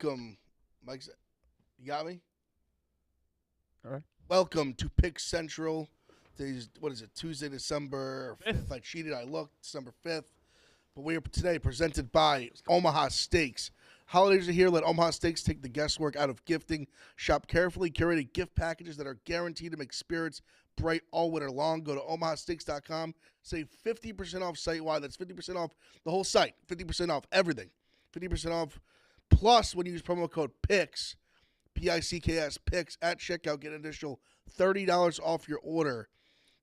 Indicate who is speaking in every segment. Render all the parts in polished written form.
Speaker 1: welcome. Mike, you got me?
Speaker 2: All right.
Speaker 1: Welcome to Pick Central. Today's, what is it, Tuesday, December 5th. I cheated. I looked, December 5th. But we are today presented by Omaha Steaks. Holidays are here. Let Omaha Steaks take the guesswork out of gifting. Shop carefully curated gift packages that are guaranteed to make spirits bright all winter long. Go to omahasteaks.com. Save 50% off site-wide. That's 50% off the whole site. 50% off everything. 50% off. Plus, when you use promo code PICKS, P-I-C-K-S, PICKS at checkout, get an additional $30 off your order.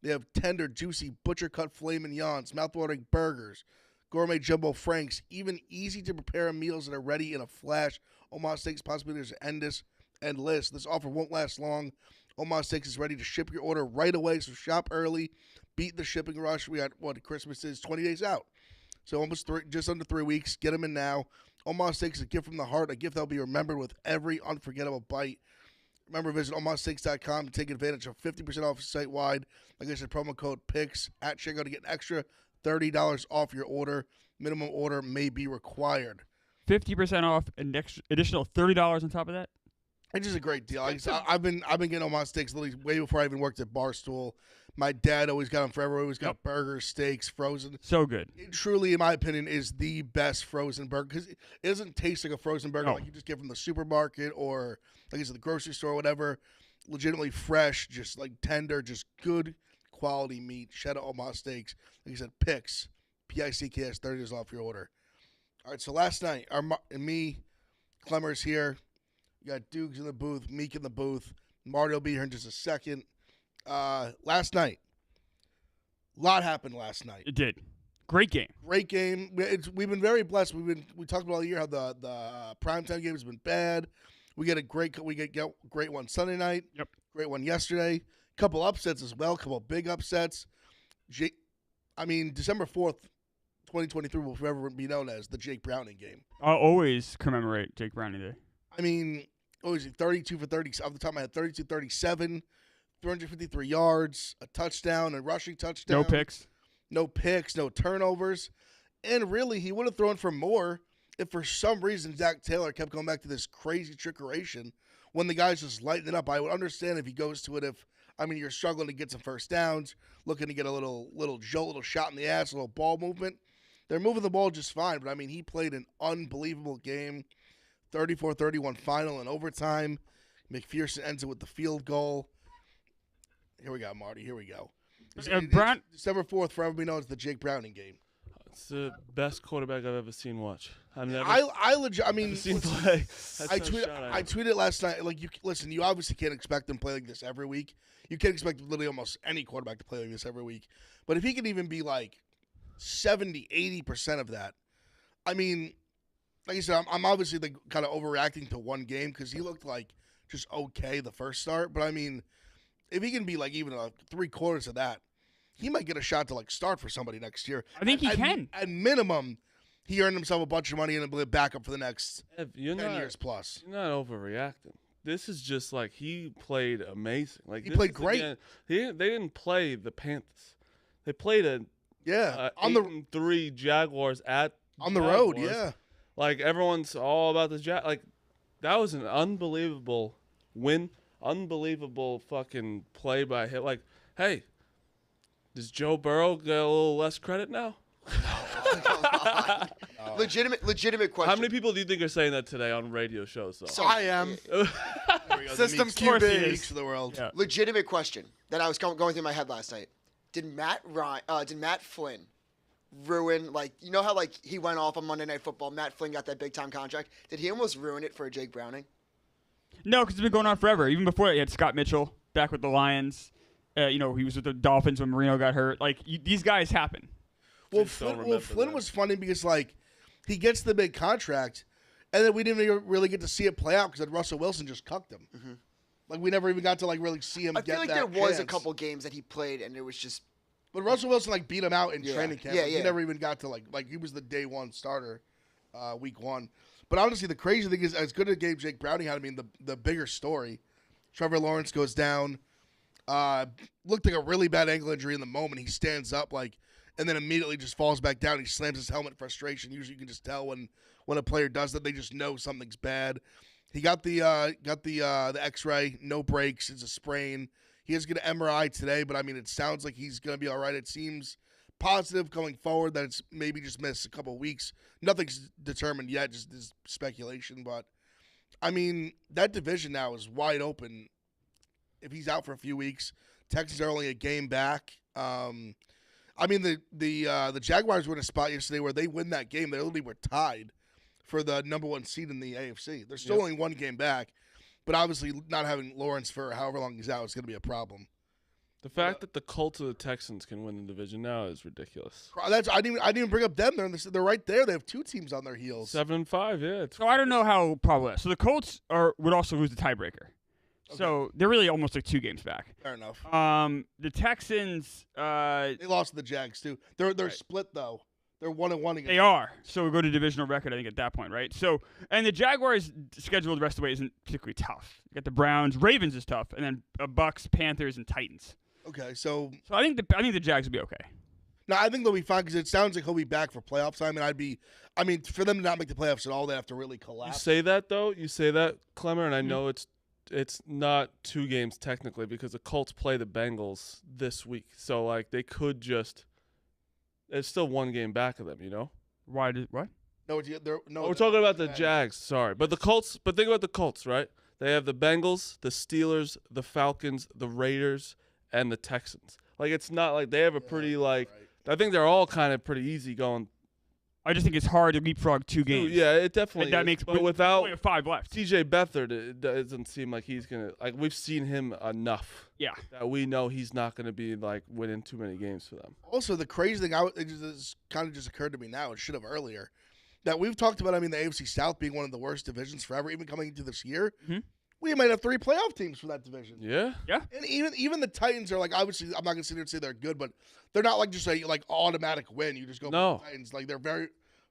Speaker 1: They have tender, juicy, butcher-cut filet mignons, mouth-watering burgers, gourmet jumbo franks, even easy-to-prepare meals that are ready in a flash. Omaha Steaks possibilities are endless. This offer won't last long. Omaha Steaks is ready to ship your order right away, so shop early. Beat the shipping rush. We got, Christmas is 20 days out. So just under 3 weeks. Get them in now. Omaha Steaks is a gift from the heart, a gift that will be remembered with every unforgettable bite. Remember, visit omahasteaks.com to take advantage of 50% off site-wide. Like I said, promo code PICKS at checkout to get an extra $30 off your order. Minimum order may be required.
Speaker 2: 50% off, an additional $30 on top of that?
Speaker 1: It's just a great deal. I've been getting Omaha Steaks literally way before I even worked at Barstool. My dad always got them forever. Always got burgers, steaks, frozen.
Speaker 2: So good.
Speaker 1: It truly, in my opinion, is the best frozen burger because it doesn't taste like a frozen burger like you just get from the supermarket or like I said, the grocery store or whatever. Legitimately fresh, just like tender, just good quality meat. Shout out Omaha Steaks. Like I said, PICKS, P-I-C-K-S, $30 off your order. All right, so last night, Clemmer's here. You got Dukes in the booth, Meek in the booth. Marty will be here in just a second. Last night, a lot happened last night.
Speaker 2: It did. Great game.
Speaker 1: Great game. We've been very blessed. We talked about all year how the primetime game has been bad. We get a great one Sunday night.
Speaker 2: Yep.
Speaker 1: Great one yesterday. Couple upsets as well. Couple big upsets. December 4th, 2023 will forever be known as the Jake Browning game.
Speaker 2: I'll always commemorate Jake Browning Day.
Speaker 1: I mean, what was he, 32 for 30? Off the top of my head, 32-37, 353 yards, a touchdown, a rushing touchdown. No picks, no turnovers. And really, he would have thrown for more if for some reason Zach Taylor kept going back to this crazy trickeration when the guys just lighten it up. I would understand if he goes to it you're struggling to get some first downs, looking to get a little jolt, little shot in the ass, a little ball movement. They're moving the ball just fine, but, he played an unbelievable game. 34-31 final in overtime. McPherson ends it with the field goal. Here we go, Marty. Here we go. December 4th, forever be known as the Jake Browning game.
Speaker 3: It's the best quarterback I've ever seen watch.
Speaker 1: Seen play. I tweeted last night. You obviously can't expect him to play like this every week. You can't expect literally almost any quarterback to play like this every week. But if he can even be like 70, 80% of that, like I said, I'm obviously kind of overreacting to one game because he looked like just okay the first start. But if he can be like even 3/4 of that, he might get a shot to start for somebody next year.
Speaker 2: I think he can.
Speaker 1: At minimum, he earned himself a bunch of money and a backup for the next 10 years plus.
Speaker 3: You're not overreacting. This is just he played amazing.
Speaker 1: He played great.
Speaker 3: They didn't play the Panthers. They played on
Speaker 1: the
Speaker 3: 3 Jaguars
Speaker 1: on the road. Yeah.
Speaker 3: Everyone's all about the that was an unbelievable win, unbelievable fucking play by him. Hey, does Joe Burrow get a little less credit now?
Speaker 4: No. Legitimate question.
Speaker 3: How many people do you think are saying that today on radio shows? Though?
Speaker 4: So I am.
Speaker 1: System QB of the world.
Speaker 4: Yeah. Legitimate question that I was going through my head last night. Did Matt Flynn ruin, how he went off on Monday Night Football, Matt Flynn got that big-time contract. Did he almost ruin it for Jake Browning?
Speaker 2: No, because it's been going on forever. Even before that, you had Scott Mitchell back with the Lions. He was with the Dolphins when Marino got hurt. These guys happen.
Speaker 1: Well, Flynn was funny because, he gets the big contract, and then we didn't even really get to see it play out because Russell Wilson just cucked him. Mm-hmm. We never even got to, really see him get that
Speaker 4: I feel like there was a couple games that he played, and it was just...
Speaker 1: But Russell Wilson beat him out in training camp.
Speaker 4: Yeah,
Speaker 1: He never even got to he was the day one starter, week one. But honestly, the crazy thing is, as good a game Jake Browning had, the bigger story. Trevor Lawrence goes down. Looked like a really bad ankle injury in the moment. He stands up and then immediately just falls back down. He slams his helmet in frustration. Usually you can just tell when a player does that. They just know something's bad. He got the X-ray, no breaks. It's a sprain. He is going to MRI today, but I mean, it sounds like he's going to be all right. It seems positive going forward that it's maybe just missed a couple of weeks. Nothing's determined yet, just this speculation. But I mean, that division now is wide open. If he's out for a few weeks, Texans are only a game back. I mean, the Jaguars were in a spot yesterday where they win that game. They literally were tied for the number 1 seed in the AFC. They're still only 1 game back, but obviously not having Lawrence for however long he's out is going to be a problem.
Speaker 3: The fact that the Colts or the Texans can win the division now is ridiculous.
Speaker 1: I didn't even bring up them. They're right there. They have 2 teams on their heels.
Speaker 3: 7-5, yeah.
Speaker 2: So I don't know how probable that is. So the Colts would also lose the tiebreaker.
Speaker 1: Okay.
Speaker 2: So they're really almost like 2 games back.
Speaker 1: Fair enough.
Speaker 2: The Texans,
Speaker 1: They lost to the Jags too. They're split though. They're 1-1 against.
Speaker 2: they are. So we go to divisional record, I think, at that point, right? So, and the Jaguars' schedule the rest of the way isn't particularly tough. You got the Browns, Ravens is tough, and then Bucks, Panthers, and Titans.
Speaker 1: Okay, so
Speaker 2: I think the Jags will be okay.
Speaker 1: no, I think they'll be fine because it sounds like he'll be back for playoff time, and for them to not make the playoffs at all, they have to really
Speaker 3: You
Speaker 1: collapse.
Speaker 3: say that, though. You say that, Clemmer, and I know it's not 2 games technically because the Colts play the Bengals this week. So, like, they could just – it's still 1 game back of them, you know?
Speaker 2: What?
Speaker 1: No,
Speaker 3: We're talking about the Jags, sorry. But the Colts – but think about the Colts, right? They have the Bengals, the Steelers, the Falcons, the Raiders, and the Texans. Like, it's not like they have a pretty, like – I think they're all kind of pretty easy going.
Speaker 2: I just think it's hard to leapfrog 2 games.
Speaker 3: Yeah, it definitely
Speaker 2: that
Speaker 3: is.
Speaker 2: makes
Speaker 3: But without
Speaker 2: only have 5 left.
Speaker 3: TJ Beathard, it doesn't seem like he's going to – like, we've seen him enough.
Speaker 2: Yeah.
Speaker 3: That we know he's not going to be, like, winning too many games for them.
Speaker 1: Also, the crazy thing, it kind of just occurred to me now. It should have earlier. That we've talked about, the AFC South being one of the worst divisions forever, even coming into this year.
Speaker 2: Mm-hmm.
Speaker 1: We might have 3 playoff teams for that division.
Speaker 3: Yeah?
Speaker 2: Yeah.
Speaker 1: And even the Titans are, like, obviously, I'm not going to sit here and say they're good, but they're not, like, just a, like, automatic win. You just go
Speaker 3: No.
Speaker 1: for the Titans. Like,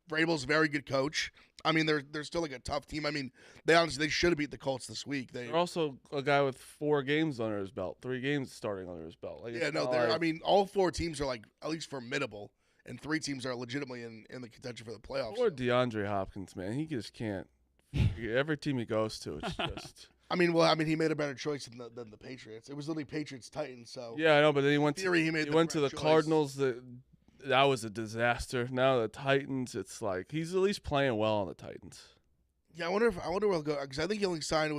Speaker 1: Vrabel's a very good coach. I mean, they're still, like, a tough team. I mean, they should have beat the Colts this week.
Speaker 3: They're also a guy with 4 games under his belt, 3 games starting under his belt. Like,
Speaker 1: yeah, no, all 4 teams are, like, at least formidable, and 3 teams are legitimately in the contention for the playoffs.
Speaker 3: Poor DeAndre Hopkins, man. He just can't. Every team he goes to, it's just.
Speaker 1: He made a better choice than the Patriots. It was literally Patriots-Titans, so.
Speaker 3: Yeah, I know, but then he went
Speaker 1: in theory, he
Speaker 3: went to the
Speaker 1: choice.
Speaker 3: Cardinals. That was a disaster. Now the Titans, it's like he's at least playing well on the Titans.
Speaker 1: Yeah, I wonder where he'll go because I think he only signed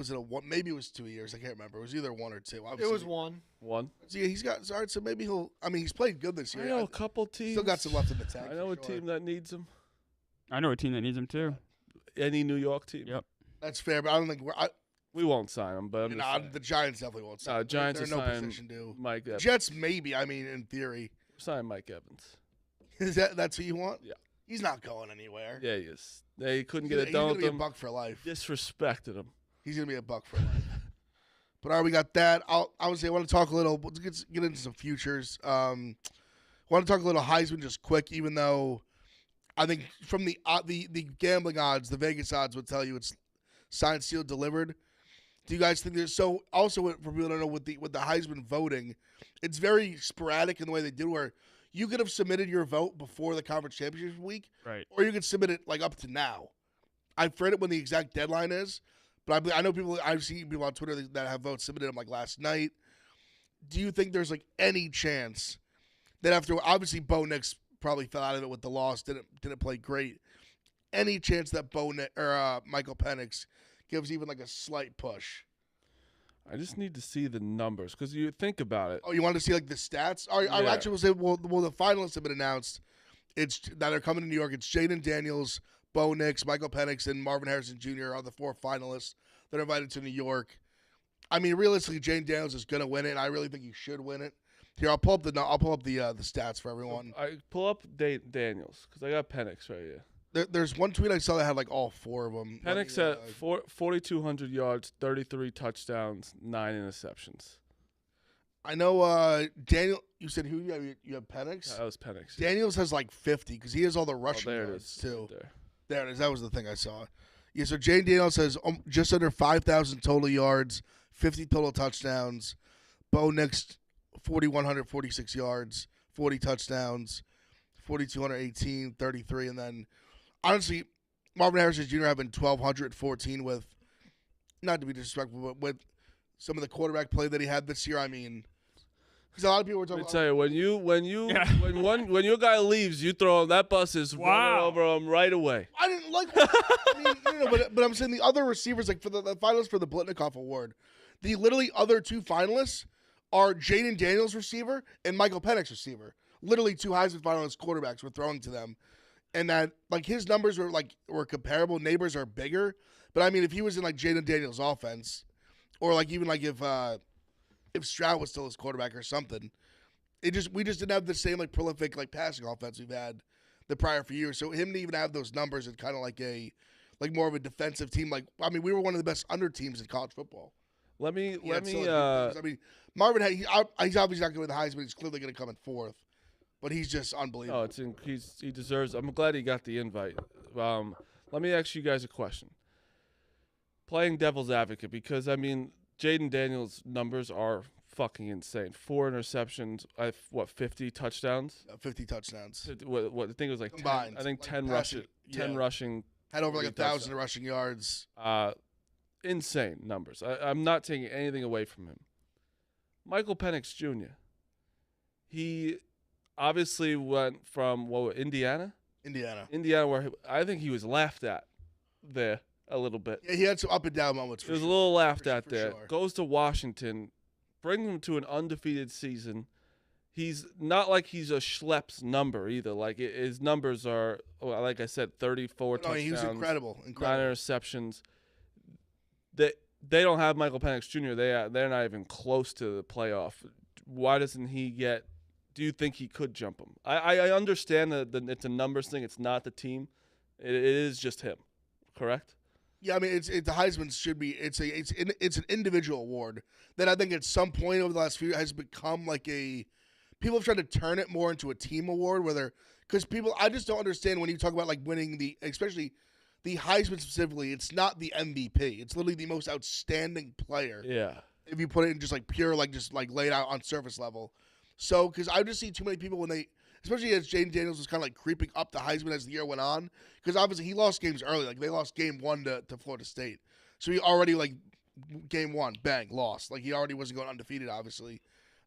Speaker 1: maybe it was 2 years. I can't remember. It was either 1 or 2. Obviously.
Speaker 4: It was 1.
Speaker 3: One.
Speaker 1: So yeah, he's got. Sorry, so maybe he'll. He's played good this year.
Speaker 3: I know a couple teams.
Speaker 1: Still got some left in the tank.
Speaker 3: I know a
Speaker 1: for sure.
Speaker 3: team that needs him.
Speaker 2: I know a team that needs him too.
Speaker 3: Any New York team.
Speaker 2: Yep.
Speaker 1: That's fair, but I don't think
Speaker 3: We won't sign him, but I'm just saying.
Speaker 1: the Giants definitely won't sign.
Speaker 3: Giants
Speaker 1: They're
Speaker 3: will
Speaker 1: in no
Speaker 3: sign
Speaker 1: position to.
Speaker 3: Mike Evans.
Speaker 1: Jets maybe. In theory.
Speaker 3: Sign Mike Evans.
Speaker 1: Is that's who you want?
Speaker 3: Yeah.
Speaker 1: He's not going anywhere.
Speaker 3: Yeah, he is. They couldn't
Speaker 1: He's
Speaker 3: get it done
Speaker 1: gonna
Speaker 3: with
Speaker 1: be
Speaker 3: him.
Speaker 1: A buck for life.
Speaker 3: Disrespected him.
Speaker 1: He's gonna be a buck for life. But all right, we got that. I want to talk a little. Let's get into some futures. Want to talk a little Heisman just quick, even though I think from the gambling odds, the Vegas odds would tell you it's signed, sealed, delivered. Do you guys think there's for people that don't know with the Heisman voting, it's very sporadic in the way they do where you could have submitted your vote before the conference championship week,
Speaker 2: Right.
Speaker 1: or you could submit it like up to now. I forget when the exact deadline is, but I know I've seen people on Twitter that have votes submitted them like last night. Do you think there's like any chance that after obviously Bo Nix probably fell out of it with the loss, didn't play great? Any chance that Michael Penix gives even like a slight push?
Speaker 3: I just need to see the numbers because you think about it.
Speaker 1: Oh, you want to see like the stats? I
Speaker 3: Yeah.
Speaker 1: actually will say, well, the finalists have been announced. It's that are coming to New York. It's Jaden Daniels, Bo Nix, Michael Penix, and Marvin Harrison Jr. are the 4 finalists that are invited to New York. I mean, realistically, Jaden Daniels is going to win it, and I really think he should win it. Here, I'll pull up the stats for everyone.
Speaker 3: I pull up Daniels because I got Penix right here.
Speaker 1: There's one tweet I saw that had like all 4 of them.
Speaker 3: Penix at 4,200 yards, 33 touchdowns, 9 interceptions.
Speaker 1: I know Daniel. You said who you have Penix?
Speaker 3: That was Penix.
Speaker 1: Daniels has like 50 because he has all the rushing
Speaker 3: there it
Speaker 1: yards
Speaker 3: is.
Speaker 1: too.
Speaker 3: There.
Speaker 1: There it is. That was the thing I saw. Yeah, so Jaden Daniels has just under 5,000 total yards, 50 total touchdowns. Bo Nix, 4,146 yards, 40 touchdowns. 4,218, 33, and then honestly, Marvin Harrison Jr. having 1,214 with, not to be disrespectful, but with some of the quarterback play that he had this year. I mean, because a lot of people were talking.
Speaker 3: Let me tell you, when your guy leaves, you throw him. That bus is running over him right away.
Speaker 1: I didn't like. I mean, but I'm saying the other receivers, like for the finalists for the Blitnikoff Award, the literally other two finalists are Jaden Daniels receiver and Michael Penix receiver. Literally two Heisman finalist quarterbacks were throwing to them, and that like his numbers were comparable. Neighbors are bigger, but I mean if he was in like Jaden Daniels' offense, or like even like if Stroud was still his quarterback or something, we just didn't have the same like prolific like passing offense we've had the prior few years. So him to even have those numbers is kind of like more of a defensive team. Like I mean we were one of the best under teams in college football.
Speaker 3: I mean,
Speaker 1: Marvin, he's obviously not going to win the Heisman. He's clearly going to come in fourth, but he's just unbelievable.
Speaker 3: he deserves. I'm glad he got the invite. Let me ask you guys a question. Playing devil's advocate, because I mean, Jaden Daniels' numbers are fucking insane. 4 interceptions, 50 touchdowns?
Speaker 1: 50 touchdowns.
Speaker 3: What I think it was like
Speaker 1: combined.
Speaker 3: 10, I think
Speaker 1: like
Speaker 3: 10 rushing. 10 rushing.
Speaker 1: Had over like 1,000 rushing yards.
Speaker 3: Insane numbers. I'm not taking anything away from him. Michael Penix Jr. He obviously went from Indiana, where I think he was laughed at there a little bit.
Speaker 1: Yeah, he had some up and down moments.
Speaker 3: He was a little laughed at
Speaker 1: for
Speaker 3: there.
Speaker 1: Sure.
Speaker 3: Goes to Washington, bring him to an undefeated season. He's not like he's a schleps number either. Like his numbers are, like I said, 34 touchdowns.
Speaker 1: He was incredible.
Speaker 3: 9 interceptions. They don't have Michael Penix Jr. They're not even close to the playoff. Why doesn't he get? Do you think he could jump him? I understand that it's a numbers thing. It's not the team. It is just him. Correct?
Speaker 1: Yeah, I mean, the Heisman should be. It's an individual award that I think at some point over the last few years has become like a. People have tried to turn it more into a team award, because I just don't understand when you talk about like winning especially the Heisman specifically. It's not the MVP. It's literally the most outstanding player.
Speaker 3: Yeah.
Speaker 1: If you put it in just like pure, like just like laid out on surface level. So, because I just see too many people when especially as Jaden Daniels was kind of like creeping up the Heisman as the year went on, because obviously he lost games early. Like they lost game 1 to Florida State, so he already like game 1, bang, lost. Like he already wasn't going undefeated, obviously.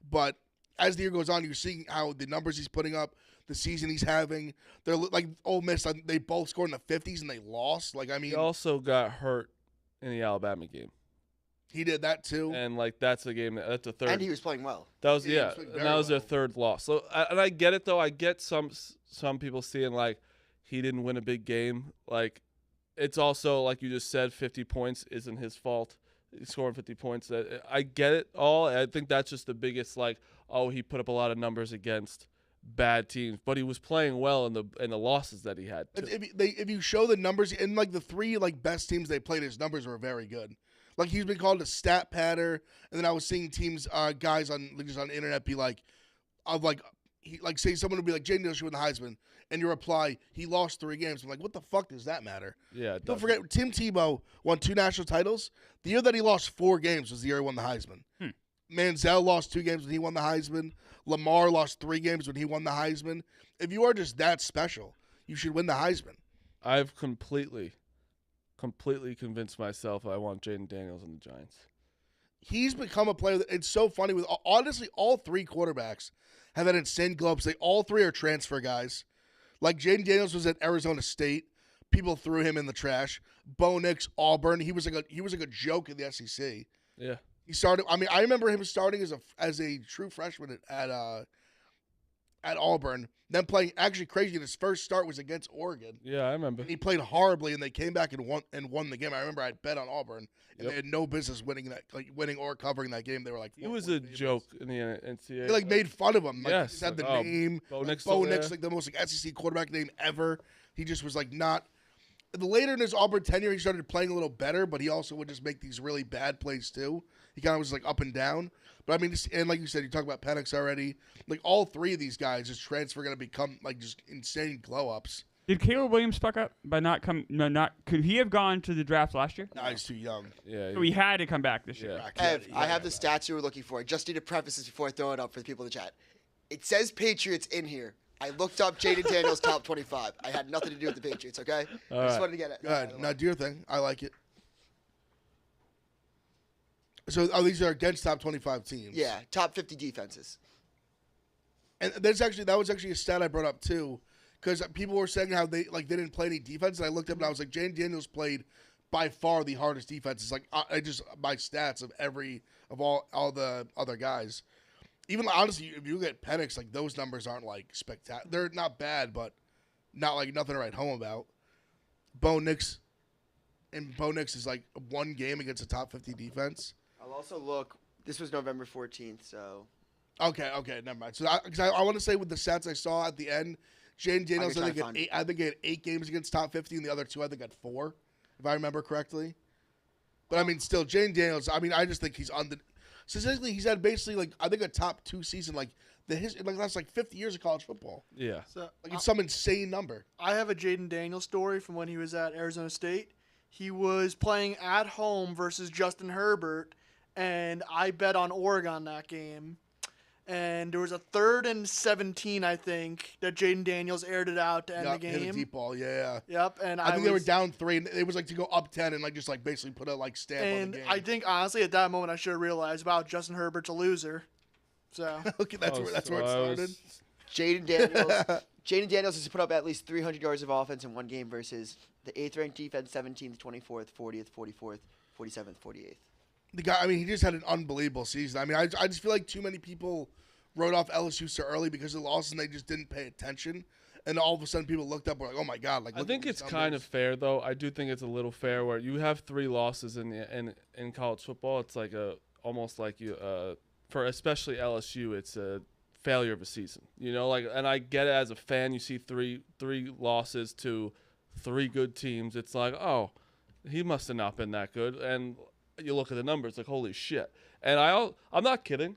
Speaker 1: But as the year goes on, you're seeing how the numbers he's putting up, the season he's having. They're like Ole Miss. They both scored in the 50s and they lost. Like I mean,
Speaker 3: he also got hurt in the Alabama game.
Speaker 1: He did that too,
Speaker 3: and like that's the game. That's the third.
Speaker 4: And he was playing well.
Speaker 3: That was
Speaker 1: and
Speaker 3: that was their third loss. So and I get it though. I get some people seeing like he didn't win a big game. Like it's also like you just said, 50 points isn't his fault. He's scoring 50 points. I get it all. I think that's just the biggest like he put up a lot of numbers against bad teams, but he was playing well in the losses that he had too.
Speaker 1: If you show the numbers in like the 3 like best teams they played, his numbers were very good. Like he's been called a stat patter, and then I was seeing teams, guys on the internet be like, say someone would be like, Jaden Daniels should win the Heisman, and you reply, he lost 3 games. I'm like, what the fuck does that matter?
Speaker 3: Yeah.
Speaker 1: Don't forget, Tim Tebow won 2 national titles. The year that he lost 4 games was the year he won the Heisman. Manziel lost 2 games when he won the Heisman. Lamar lost 3 games when he won the Heisman. If you are just that special, you should win the Heisman.
Speaker 3: I've completely convinced myself I want Jaden Daniels and the Giants.
Speaker 1: He's become a player it's so funny with honestly all 3 quarterbacks have had insane glow ups. They all 3 are transfer guys. Like Jaden Daniels was at Arizona State. People threw him in the trash. Bo Nix, Auburn. He was like a joke in the SEC.
Speaker 3: Yeah.
Speaker 1: He started. I mean, I remember him starting as a true freshman at Auburn. Then playing actually crazy. His first start was against Oregon.
Speaker 3: Yeah, I remember.
Speaker 1: And he played horribly, and they came back and won the game. I remember I bet on Auburn, and
Speaker 3: Yep.
Speaker 1: they had no business winning or covering that game. They were like
Speaker 3: He was a joke in the NCAA.
Speaker 1: They like made fun of him. Like,
Speaker 3: Yes,
Speaker 1: he just had the
Speaker 3: like,
Speaker 1: name.
Speaker 3: Bo Nix,
Speaker 1: Bo Nix, like the most SEC quarterback name ever. He just was like not. The later in his Auburn tenure, he started playing a little better, but he also would just make these really bad plays too. He kind of was like up and down. But I mean, and like you said, you talk about Penix already. Like all 3 of these guys, just transfer going to become like just insane glow ups.
Speaker 2: Did Caleb Williams fuck up by not come? No, not. Could he have gone to the draft last year?
Speaker 1: No, he's too young.
Speaker 3: Yeah.
Speaker 2: So he had to come back this year.
Speaker 3: Yeah.
Speaker 4: Ev, I have the stats you were looking for. I just need to preface this before I throw it up for the people in the chat. It says Patriots in here. I looked up Jaden Daniels' top 25. I had nothing to do with the Patriots, okay? I just
Speaker 3: right.
Speaker 4: wanted to get it.
Speaker 1: Go ahead. Now do your thing. I like it. So these are against top 25 teams.
Speaker 4: Yeah, top 50 defenses.
Speaker 1: And that was actually a stat I brought up too, because people were saying how they didn't play any defense, and I looked up and I was like, Jaden Daniels played by far the hardest defenses. Like I just by stats of all the other guys. Even honestly, if you look at Penix, like those numbers aren't like spectacular. They're not bad, but not like nothing to write home about. Bo Nix is like one game against a top 50 defense.
Speaker 4: I'll also look. This was November 14th, so.
Speaker 1: Okay, never mind. So I want to say with the stats I saw at the end, Jaden Daniels I think he had 8 games against top 50, and the other 2 I think had 4, if I remember correctly. But I mean, still, Jaden Daniels. I mean, I just think he's on the. Statistically, he's had basically like I think a top 2 season like that's like 50 years of college football.
Speaker 3: Yeah.
Speaker 5: So
Speaker 1: Like it's some insane number.
Speaker 5: I have a Jaden Daniels story from when he was at Arizona State. He was playing at home versus Justin Herbert, and I bet on Oregon that game. And there was a 3rd and 17, I think, that Jaden Daniels aired it out to end the game.
Speaker 1: Hit a deep ball, yeah.
Speaker 5: Yep, and
Speaker 1: I think they were down 3, and it was like to go up 10 and like just like basically put a like stamp on
Speaker 5: And
Speaker 1: the game.
Speaker 5: I think honestly at that moment I should have realized, wow, Justin Herbert's a loser. So
Speaker 1: Okay, that's where it started.
Speaker 4: Jaden Daniels has put up at least 300 yards of offense in one game versus the 8th ranked defense, 17th, 24th, 40th, 44th, 47th, 48th.
Speaker 1: The guy, I mean, he just had an unbelievable season. I mean, I just feel like too many people wrote off LSU so early because of the losses and they just didn't pay attention. And all of a sudden people looked up and were like, oh my God. Like,
Speaker 3: I
Speaker 1: look
Speaker 3: think
Speaker 1: at
Speaker 3: it's
Speaker 1: these
Speaker 3: kind
Speaker 1: numbers.
Speaker 3: of fair, though. I do think it's a little fair where you have 3 losses in college football. It's like almost like you for especially LSU, it's a failure of a season. You know, like, and I get it as a fan. You see three losses to 3 good teams. It's like, oh, he must have not been that good. And you look at the numbers, like, holy shit. And I'm not kidding.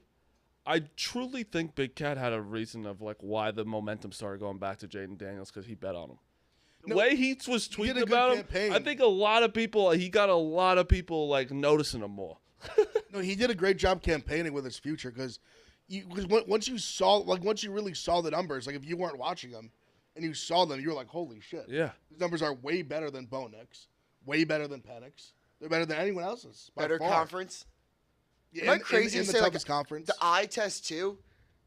Speaker 3: I truly think Big Cat had a reason of like why the momentum started going back to Jaden Daniels because he bet on him. The way he was
Speaker 1: did a
Speaker 3: tweeting
Speaker 1: good
Speaker 3: about him,
Speaker 1: campaign.
Speaker 3: I think he got a lot of people like noticing him more.
Speaker 1: No, he did a great job campaigning with his future because once you really saw the numbers, like if you weren't watching them and you saw them, you were like, holy shit.
Speaker 3: Yeah.
Speaker 1: These numbers are way better than Bo Nix, way better than Penix. They're better than anyone else's. By
Speaker 4: Better
Speaker 1: far.
Speaker 4: conference.
Speaker 1: Yeah,
Speaker 4: Am I crazy
Speaker 1: in
Speaker 4: to
Speaker 1: the
Speaker 4: say, like,
Speaker 1: toughest conference?
Speaker 4: The eye test, too,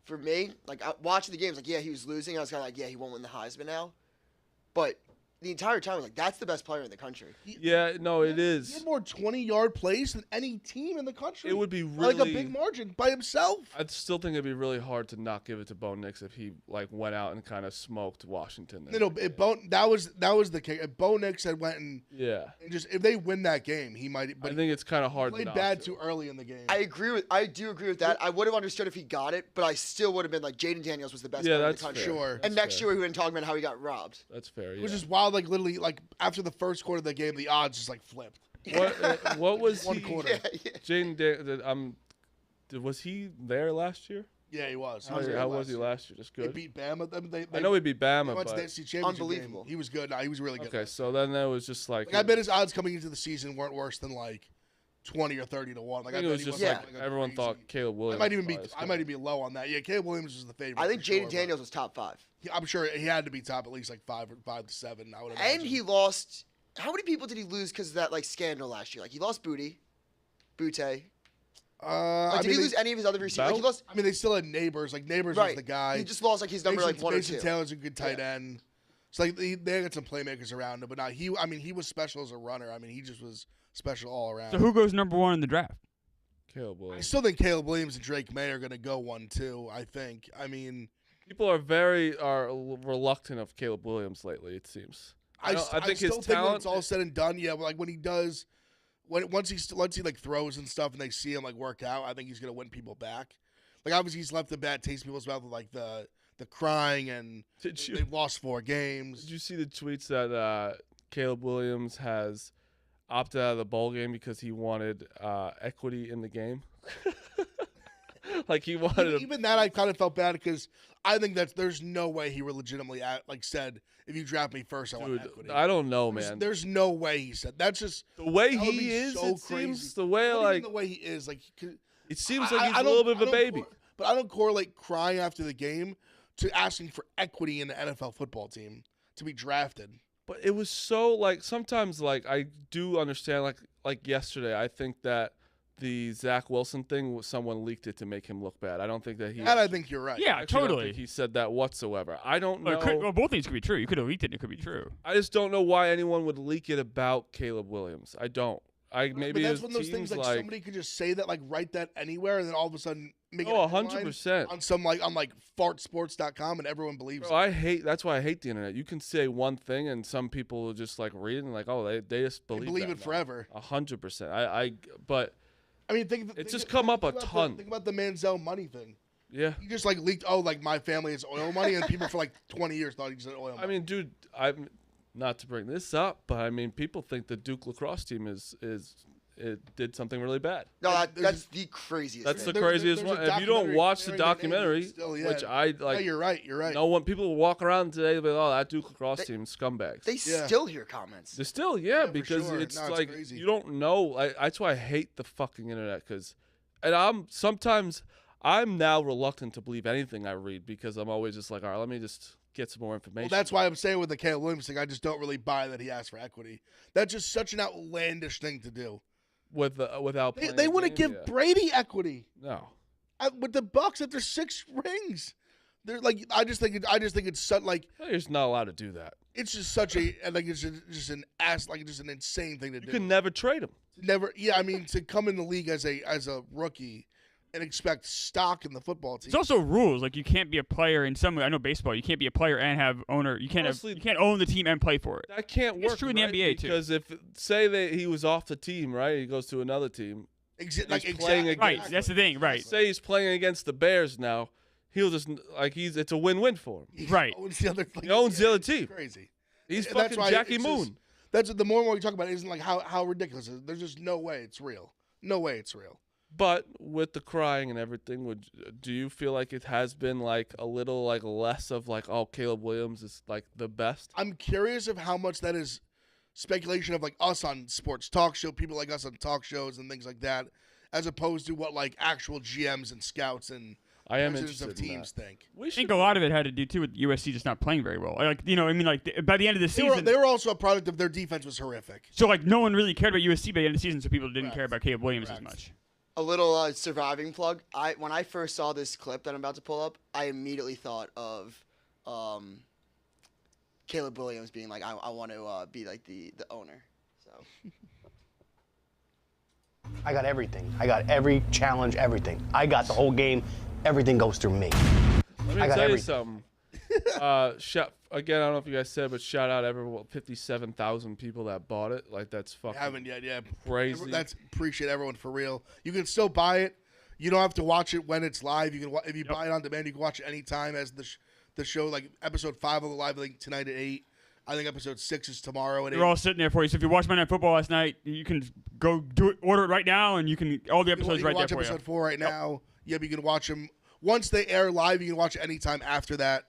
Speaker 4: for me, like, watching the games, like, yeah, he was losing. I was kind of like, yeah, he won't win the Heisman now. But the entire time, I was like, that's the best player in the country.
Speaker 3: Yeah, no, it
Speaker 1: He
Speaker 3: is.
Speaker 1: had more 20-yard plays than any team in the country.
Speaker 3: It would be
Speaker 1: By, like a
Speaker 3: really-
Speaker 1: big margin by himself.
Speaker 3: I still think it'd be really hard to not give it to Bo Nix if he like went out and kind of smoked Washington.
Speaker 1: That was the case. If Bo Nix had went and
Speaker 3: Yeah,
Speaker 1: just if they win that game, he might. But
Speaker 3: I think it's kind of
Speaker 1: he
Speaker 3: hard.
Speaker 1: played
Speaker 3: not
Speaker 1: bad
Speaker 3: to.
Speaker 1: too early in the game.
Speaker 4: I do agree with that. I would have understood if he got it, but I still would have been like, Jaden Daniels was the best
Speaker 3: Yeah,
Speaker 4: player in the
Speaker 3: that's
Speaker 4: country.
Speaker 3: fair.
Speaker 1: Sure.
Speaker 4: And
Speaker 3: That's
Speaker 4: next
Speaker 3: fair.
Speaker 4: year, we wouldn't talk about how he got robbed.
Speaker 3: That's fair.
Speaker 1: Which
Speaker 3: Yeah.
Speaker 1: is wild. Like literally, like after the first quarter of the game, the odds just like flipped.
Speaker 3: What was
Speaker 1: One
Speaker 3: he?
Speaker 1: quarter.
Speaker 3: Jaden, was he there last year?
Speaker 1: Yeah, he was.
Speaker 3: How was he last year? Just
Speaker 1: They
Speaker 3: good.
Speaker 1: beat Bama.
Speaker 3: I know he beat
Speaker 1: They
Speaker 3: Bama,
Speaker 1: went to the
Speaker 3: but
Speaker 1: NCAA championship
Speaker 4: Unbelievable.
Speaker 1: game. He was good. No, he was really good.
Speaker 3: okay. So then that was just like,
Speaker 1: Like, I bet his odds coming into the season weren't worse than like 20 or 30 to 1. Like
Speaker 3: I think
Speaker 1: bet
Speaker 3: it was
Speaker 1: he
Speaker 3: just
Speaker 1: wasn't,
Speaker 3: like everyone
Speaker 1: crazy.
Speaker 3: thought Caleb
Speaker 1: I
Speaker 3: Williams.
Speaker 1: might even be
Speaker 3: was
Speaker 1: I might even be low on that. Yeah, Caleb Williams was the favorite.
Speaker 4: I think
Speaker 1: for sure,
Speaker 4: Jaden
Speaker 1: but
Speaker 4: Daniels was top 5.
Speaker 1: I'm sure he had to be top at least like 5 to 7. I would
Speaker 4: And
Speaker 1: imagine.
Speaker 4: he lost. How many people did he lose because of that like scandal last year? Like he lost Butte. Like, did he lose any of his other receivers? Like, he lost.
Speaker 1: I mean, they still had Neighbors. Like Neighbors
Speaker 4: Right.
Speaker 1: was the guy.
Speaker 4: He just lost like his number
Speaker 1: Mason,
Speaker 4: like 1 or
Speaker 1: Mason
Speaker 4: 2.
Speaker 1: Taylor's a good tight end. It's like they got some playmakers around him, but not he. I mean, he was special as a runner. I mean, he just was special all around.
Speaker 2: So who goes number 1 in the draft?
Speaker 3: Caleb
Speaker 1: I
Speaker 3: Williams.
Speaker 1: still think Caleb Williams and Drake May are going to go 1-2. I think. I mean,
Speaker 3: People are very reluctant of Caleb Williams lately. It seems. I think his
Speaker 1: still think when
Speaker 3: talent.
Speaker 1: it's all said and done, yeah. But like when he does, once he like throws and stuff, and they see him like work out, I think he's gonna win people back. Like obviously he's left a bad taste in people's mouth with like the crying and they've lost 4 games.
Speaker 3: Did you see the tweets that Caleb Williams has opted out of the bowl game because he wanted equity in the game? Like he wanted.
Speaker 1: Even that, I kind of felt bad because I think that there's no way he were legitimately like said, if you draft me first, I want
Speaker 3: Dude,
Speaker 1: equity.
Speaker 3: I don't know, man.
Speaker 1: There's no way he said. That's just
Speaker 3: The way
Speaker 1: that would
Speaker 3: he
Speaker 1: be
Speaker 3: is,
Speaker 1: so
Speaker 3: it
Speaker 1: crazy.
Speaker 3: seems the way
Speaker 1: Not even
Speaker 3: like
Speaker 1: the way he is, like
Speaker 3: it seems like he's
Speaker 1: I
Speaker 3: a
Speaker 1: don't-
Speaker 3: little bit of
Speaker 1: I
Speaker 3: a
Speaker 1: don't
Speaker 3: baby.
Speaker 1: but I don't correlate crying after the game to asking for equity in the NFL football team to be drafted.
Speaker 3: But it was so like sometimes like I do understand like yesterday. I think that the Zach Wilson thing was someone leaked it to make him look bad. I don't think that he.
Speaker 1: And I think you're right.
Speaker 2: Yeah,
Speaker 3: actually don't
Speaker 2: totally.
Speaker 3: think he said that whatsoever. I don't know.
Speaker 2: Well, both things could be true. You could have leaked it. And it could be true.
Speaker 3: I just don't know why anyone would leak it about Caleb Williams. I don't. Maybe
Speaker 1: but that's
Speaker 3: his
Speaker 1: one of those things
Speaker 3: team's
Speaker 1: like somebody could just say that, like write that anywhere, and then all of a sudden make it a headline
Speaker 3: 100%.
Speaker 1: on some like on like fartsports.com, and everyone believes
Speaker 3: Bro,
Speaker 1: it.
Speaker 3: that's why I hate the internet. You can say one thing and some people will just like read it and like, oh, they just
Speaker 1: They
Speaker 3: believe
Speaker 1: believe
Speaker 3: that
Speaker 1: it
Speaker 3: now.
Speaker 1: forever.
Speaker 3: 100%. But
Speaker 1: I mean,
Speaker 3: It's just come up a
Speaker 1: about
Speaker 3: ton.
Speaker 1: Think about the Manziel money thing.
Speaker 3: yeah.
Speaker 1: He just like leaked, oh, like my family is oil money, and people for like 20 years thought he said oil money.
Speaker 3: I mean, dude, I'm not to bring this up, but I mean, people think the Duke lacrosse team it did something really bad.
Speaker 4: No,
Speaker 1: There's-
Speaker 4: that's the craziest.
Speaker 3: That's
Speaker 4: thing.
Speaker 3: the
Speaker 1: There's-
Speaker 3: craziest
Speaker 1: there's a
Speaker 3: one. If you don't
Speaker 1: documentary
Speaker 3: watch the
Speaker 1: bearing the name,
Speaker 3: documentary,
Speaker 1: still, yeah.
Speaker 3: which I
Speaker 1: No,
Speaker 3: like,
Speaker 1: you're right. You're right.
Speaker 3: no one people will walk around today and be like, oh, that Duke lacrosse team is scumbags.
Speaker 4: They
Speaker 1: Yeah.
Speaker 4: still hear comments.
Speaker 3: They're still,
Speaker 1: for
Speaker 3: because
Speaker 1: sure.
Speaker 3: it's
Speaker 1: No, it's
Speaker 3: like
Speaker 1: crazy.
Speaker 3: you don't know. That's why I hate the fucking internet. And I'm now reluctant to believe anything I read because I'm always just like, all right, let me just get some more information.
Speaker 1: Well, that's why I'm saying with the Caleb Williams thing, I just don't really buy that he asked for equity. That's just such an outlandish thing to do.
Speaker 3: Without
Speaker 1: They
Speaker 3: playing
Speaker 1: wouldn't
Speaker 3: game,
Speaker 1: give Brady equity
Speaker 3: no.
Speaker 1: with the Bucks after 6 rings. They're like, I just think it's such like
Speaker 3: You're just not allowed to do that.
Speaker 1: it's just such a like it's just an ass like just an insane thing to
Speaker 3: You
Speaker 1: do.
Speaker 3: can never trade him.
Speaker 1: Never, yeah. I mean, to come in the league as a rookie and expect stock in the football team.
Speaker 2: There's also rules. Like you can't be a player in some way. I know baseball. You can't be a player and have owner. You can't
Speaker 3: Honestly,
Speaker 2: you can't own the team and play for it.
Speaker 3: That can't work.
Speaker 2: It's true in the
Speaker 3: right?
Speaker 2: NBA, too.
Speaker 3: Because if say that he was off the team, right, he goes to another team.
Speaker 1: Like
Speaker 3: he's playing
Speaker 1: exactly.
Speaker 3: against-
Speaker 2: Right. That's the thing. Right.
Speaker 3: Say he's playing against the Bears now. He'll just like it's a win-win for him.
Speaker 1: He
Speaker 2: Right.
Speaker 1: owns the other. Like,
Speaker 3: He owns the other
Speaker 1: it's
Speaker 3: team.
Speaker 1: Crazy.
Speaker 3: He's
Speaker 1: And that's
Speaker 3: fucking
Speaker 1: why
Speaker 3: Jackie
Speaker 1: it's
Speaker 3: Moon.
Speaker 1: just- that's the more and more we talk about it, isn't like how ridiculous it is. There's just no way it's real. No way it's real.
Speaker 3: But with the crying and everything, do you feel like it has been like a little like less of like, oh, Caleb Williams is like the best?
Speaker 1: I'm curious of how much that is speculation of like us on sports talk show, people like us on talk shows and things like that, as opposed to what like actual GMs and scouts and
Speaker 3: I am
Speaker 1: presidents
Speaker 3: interested
Speaker 1: of
Speaker 3: in
Speaker 1: teams
Speaker 3: that.
Speaker 1: think.
Speaker 3: We
Speaker 2: I
Speaker 3: should
Speaker 2: think a lot of it had to do too with USC just not playing very well. Like I mean, like by the end of the season,
Speaker 1: They were also a product of their defense was horrific.
Speaker 2: so like no one really cared about USC by the end of the season, so people didn't
Speaker 1: Correct.
Speaker 2: care about Caleb Williams as
Speaker 1: Correct.
Speaker 2: much.
Speaker 4: A little surviving plug. When I first saw this clip that I'm about to pull up, I immediately thought of Caleb Williams being like, I want to be like the owner. So
Speaker 6: I got everything. I got every challenge, everything. I got the whole game. Everything goes through me.
Speaker 3: Let me
Speaker 6: I got
Speaker 3: tell you
Speaker 6: everything.
Speaker 3: something. Again, I don't know if you guys said, but shout out everyone, 57,000 people that bought it. Like that's fucking
Speaker 1: Haven't yet, yeah.
Speaker 3: crazy.
Speaker 1: That's appreciate everyone for real. You can still buy it. You don't have to watch it when it's live. You can if you buy it on demand, you can watch it anytime. As the show, like episode 5 of the live, I think tonight at 8. I think episode 6 is tomorrow at 8.
Speaker 2: They're all sitting there for you. So if you watched Monday Night Football last night, you can go do it, order it right now, and you can all the
Speaker 1: You can
Speaker 2: episodes right there
Speaker 1: watch
Speaker 2: for
Speaker 1: episode
Speaker 2: you.
Speaker 1: 4 right now. Yep, you can watch them once they air live. You can watch it anytime after that.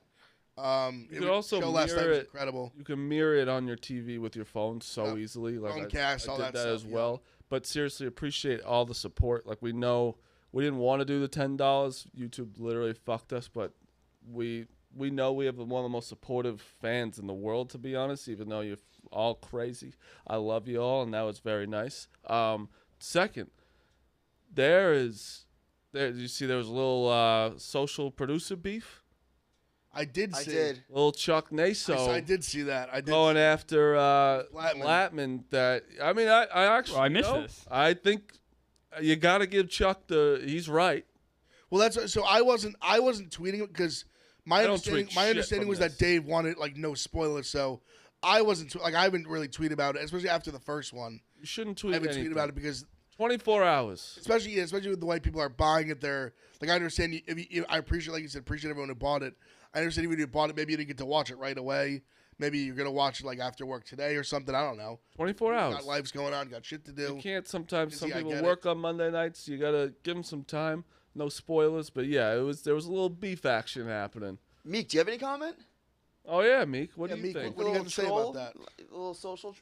Speaker 3: You could also
Speaker 1: show last night
Speaker 3: mirror
Speaker 1: was
Speaker 3: it.
Speaker 1: incredible.
Speaker 3: You can mirror it on your TV with your phone so
Speaker 1: Yep.
Speaker 3: easily. Like
Speaker 1: Chromecast,
Speaker 3: I
Speaker 1: all
Speaker 3: did
Speaker 1: that
Speaker 3: that
Speaker 1: stuff,
Speaker 3: as
Speaker 1: yeah.
Speaker 3: well. But seriously, appreciate all the support. Like we know we didn't want to do the $10. YouTube literally fucked us, but we know we have one of the most supportive fans in the world. To be honest, even though you're all crazy, I love you all, and that was very nice. Second, you see there was a little social producer beef.
Speaker 1: I did
Speaker 4: I
Speaker 1: see.
Speaker 4: did.
Speaker 3: Little Chuck Naso.
Speaker 1: I did see that. I did.
Speaker 3: Going after
Speaker 1: Blattman.
Speaker 3: Blattman. That I mean, I actually.
Speaker 2: Well, I missed
Speaker 3: you know,
Speaker 2: this.
Speaker 3: I think you got to give Chuck he's right.
Speaker 1: Well, that's so. I wasn't tweeting it because my
Speaker 3: I don't
Speaker 1: understanding
Speaker 3: tweet shit from
Speaker 1: was
Speaker 3: this.
Speaker 1: that Dave wanted like no spoilers. So I wasn't I haven't really tweeted about it, especially after the first one.
Speaker 3: You shouldn't
Speaker 1: I
Speaker 3: tweet
Speaker 1: haven't
Speaker 3: anything.
Speaker 1: tweeted about it because
Speaker 3: 24 hours.
Speaker 1: especially with the way people are buying it. They're like I understand. I appreciate, like you said, appreciate everyone who bought it. I understand even if you bought it, maybe you didn't get to watch it right away. Maybe you're gonna watch it like after work today or something. I don't know.
Speaker 3: 24 hours.
Speaker 1: Got lives going on, got shit to do.
Speaker 3: You can't sometimes. Some
Speaker 1: Busy, I
Speaker 3: people
Speaker 1: get
Speaker 3: work on Monday nights. You gotta give them some time. No spoilers, but yeah, there was a little beef action happening.
Speaker 4: Meek, do you have any comment?
Speaker 3: Oh yeah, Meek. What
Speaker 1: Yeah,
Speaker 3: do you
Speaker 1: Meek,
Speaker 3: think?
Speaker 1: what do you have to say about
Speaker 4: troll?
Speaker 1: that?
Speaker 4: A little social.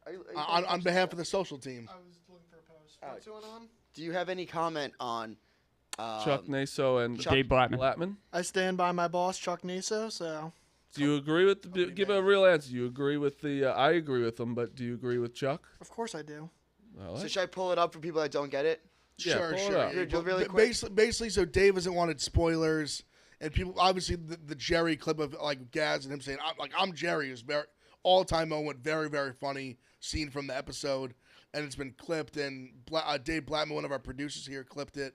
Speaker 4: Are you
Speaker 1: On behalf of the social team.
Speaker 5: I was looking for a post. What's going on?
Speaker 4: Do you have any comment on
Speaker 3: Chuck Naso and
Speaker 2: Dave Blattman.
Speaker 3: Blattman.
Speaker 5: I stand by my boss, Chuck Naso. So
Speaker 3: Do you agree with the? Give a real answer. Do you agree with the? I agree with them, but do you agree with Chuck?
Speaker 5: of course I do.
Speaker 4: So should I pull it up for people that don't get it?
Speaker 3: Yeah,
Speaker 1: Sure,
Speaker 3: pull it
Speaker 1: sure.
Speaker 3: up.
Speaker 1: Yeah,
Speaker 4: You're really
Speaker 1: but
Speaker 4: quick.
Speaker 1: basically, so Dave hasn't wanted spoilers, and people obviously the Jerry clip of like Gaz and him saying I'm Jerry is very all-time moment, very very funny scene from the episode, and it's been clipped, and Dave Blattman, one of our producers here, clipped it,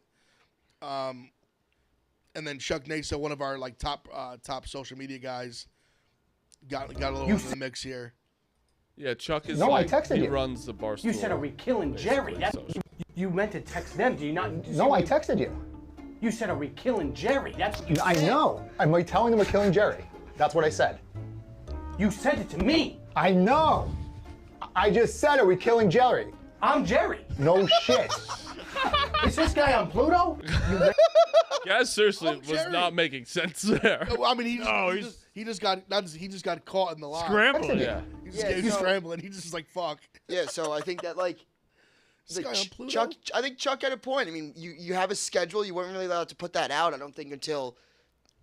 Speaker 1: and then Chuck Naso, one of our like top social media guys, got a little into the mix here.
Speaker 3: Yeah, Chuck is.
Speaker 6: No, I
Speaker 3: like,
Speaker 6: texted
Speaker 3: he
Speaker 6: you.
Speaker 3: runs the Barstool.
Speaker 6: You said, are we killing Jerry?
Speaker 3: Basically,
Speaker 6: You meant to text them. Do you not? No, I texted you. You said, are we killing Jerry? That's what you said. I know. Am I telling them we're killing Jerry? That's what I said. You said it to me. I know. I just said, are we killing Jerry? I'm Jerry. No shit. Is this guy on Pluto?
Speaker 3: Gaz seriously was
Speaker 1: Jerry.
Speaker 3: not making sense there.
Speaker 1: No, I mean he just got caught in the lie.
Speaker 2: Scrambled.
Speaker 3: Yeah.
Speaker 1: He's scrambling. He just is like fuck.
Speaker 4: Yeah, so I think that like
Speaker 1: This guy on Pluto?
Speaker 4: Chuck, I think Chuck had a point. I mean, you have a schedule. You weren't really allowed to put that out. I don't think until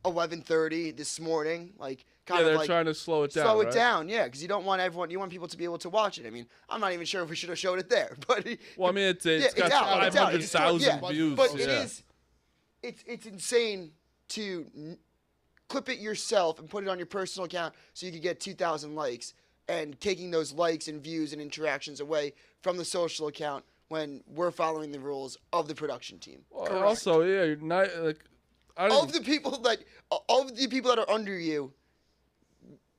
Speaker 4: 11:30 this morning. Like kind
Speaker 3: Yeah,
Speaker 4: of
Speaker 3: they're
Speaker 4: like
Speaker 3: trying to slow it down.
Speaker 4: slow it
Speaker 3: right?
Speaker 4: down. Yeah, because you don't want everyone. You want people to be able to watch it. I mean, I'm not even sure if we should have showed it there, but
Speaker 3: Well, I mean, it's
Speaker 4: yeah,
Speaker 3: got
Speaker 4: out, it's out.
Speaker 3: 500,000
Speaker 4: Yeah,
Speaker 3: views.
Speaker 4: but
Speaker 3: yeah.
Speaker 4: it is. It's insane to clip it yourself and put it on your personal account so you could get 2,000 likes, and taking those likes and views and interactions away from the social account when we're following the rules of the production team.
Speaker 3: Well, also, yeah, you're not like. I don't.
Speaker 4: Of the people that are under you,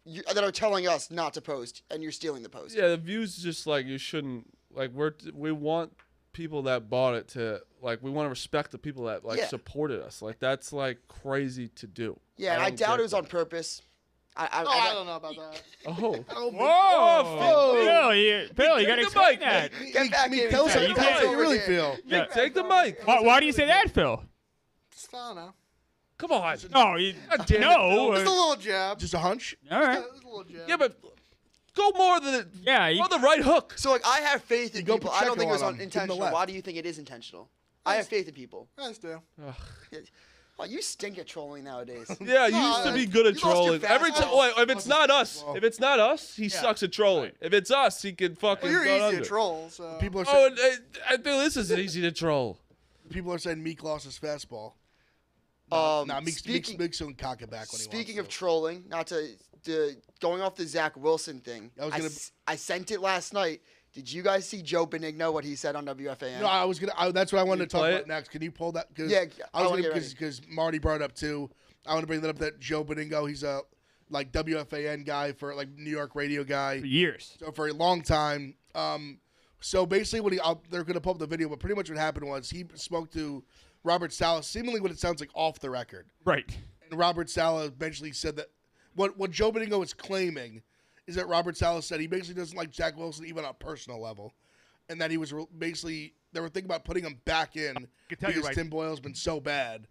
Speaker 4: that are telling us not to post, and you're stealing the post.
Speaker 3: Yeah, the views just like you shouldn't like. We want people that bought it to like. We want to respect the people that like
Speaker 4: Yeah.
Speaker 3: supported us. Like that's like crazy to do.
Speaker 4: Yeah, and I
Speaker 3: don't
Speaker 4: doubt
Speaker 3: get
Speaker 4: it was
Speaker 3: that.
Speaker 4: on purpose.
Speaker 5: I don't know about that.
Speaker 3: Oh,
Speaker 2: Whoa, Phil, you gotta
Speaker 3: the
Speaker 2: explain
Speaker 3: mic,
Speaker 2: that.
Speaker 4: Get back in.
Speaker 1: Tell us
Speaker 2: Yeah, you
Speaker 1: how
Speaker 2: can't-
Speaker 1: you really feel.
Speaker 2: Yeah.
Speaker 3: take the mic.
Speaker 2: Why do you say that, Phil?
Speaker 5: Just, I don't know.
Speaker 3: Come on.
Speaker 2: No, you,
Speaker 3: damn it,
Speaker 2: no.
Speaker 5: Just a little jab.
Speaker 1: Just a hunch.
Speaker 2: All right.
Speaker 5: Just a little jab.
Speaker 3: Yeah, but go more than it.
Speaker 2: Yeah, you-
Speaker 3: Go the right hook.
Speaker 4: So like, I have faith in
Speaker 1: go
Speaker 4: people. I don't think it was
Speaker 1: Pacheco on 'em. Give 'em the
Speaker 4: intentional.
Speaker 1: left.
Speaker 4: Why do you think it is intentional? I have faith in people.
Speaker 5: I just do.
Speaker 4: Well, you stink at trolling nowadays.
Speaker 3: Yeah, you used to be good at
Speaker 4: you lost your
Speaker 3: trolling. Every time,
Speaker 4: fastball.
Speaker 3: if it's not us, he sucks at trolling. If it's us, he can fucking.
Speaker 5: Well, you're
Speaker 3: go
Speaker 5: easy
Speaker 3: under.
Speaker 5: to troll, so.
Speaker 1: People are
Speaker 3: Oh,
Speaker 1: saying,
Speaker 3: and, I think this is easy to troll.
Speaker 1: Meek lost his fastball. Meek's doing cock it back when he
Speaker 4: Speaking
Speaker 1: wants
Speaker 4: of trolling, not to going off the Zach Wilson thing.
Speaker 1: I was gonna-
Speaker 4: I sent it last night. Did you guys see Joe Benigno, what he said on WFAN?
Speaker 1: No, I was gonna. That's what I wanted to talk
Speaker 3: play
Speaker 1: about
Speaker 3: it?
Speaker 1: next. Can you pull that? Cause
Speaker 4: Yeah,
Speaker 1: I
Speaker 4: I
Speaker 1: was
Speaker 4: wanna
Speaker 1: gonna
Speaker 4: get
Speaker 1: because Marty brought it up too. I want to bring that up. That Joe Benigno, he's a like WFAN guy for like New York radio guy.
Speaker 2: For years.
Speaker 1: So for a long time. So basically, they're gonna pull up the video, but pretty much what happened was he spoke to Robert Saleh, seemingly what it sounds like off the record.
Speaker 2: Right.
Speaker 1: And Robert Saleh eventually said that what Joe Benigno is claiming is that Robert Saleh said he basically doesn't like Zach Wilson even on a personal level, and that he was basically they were thinking about putting him back in because Tim Boyle's been so bad,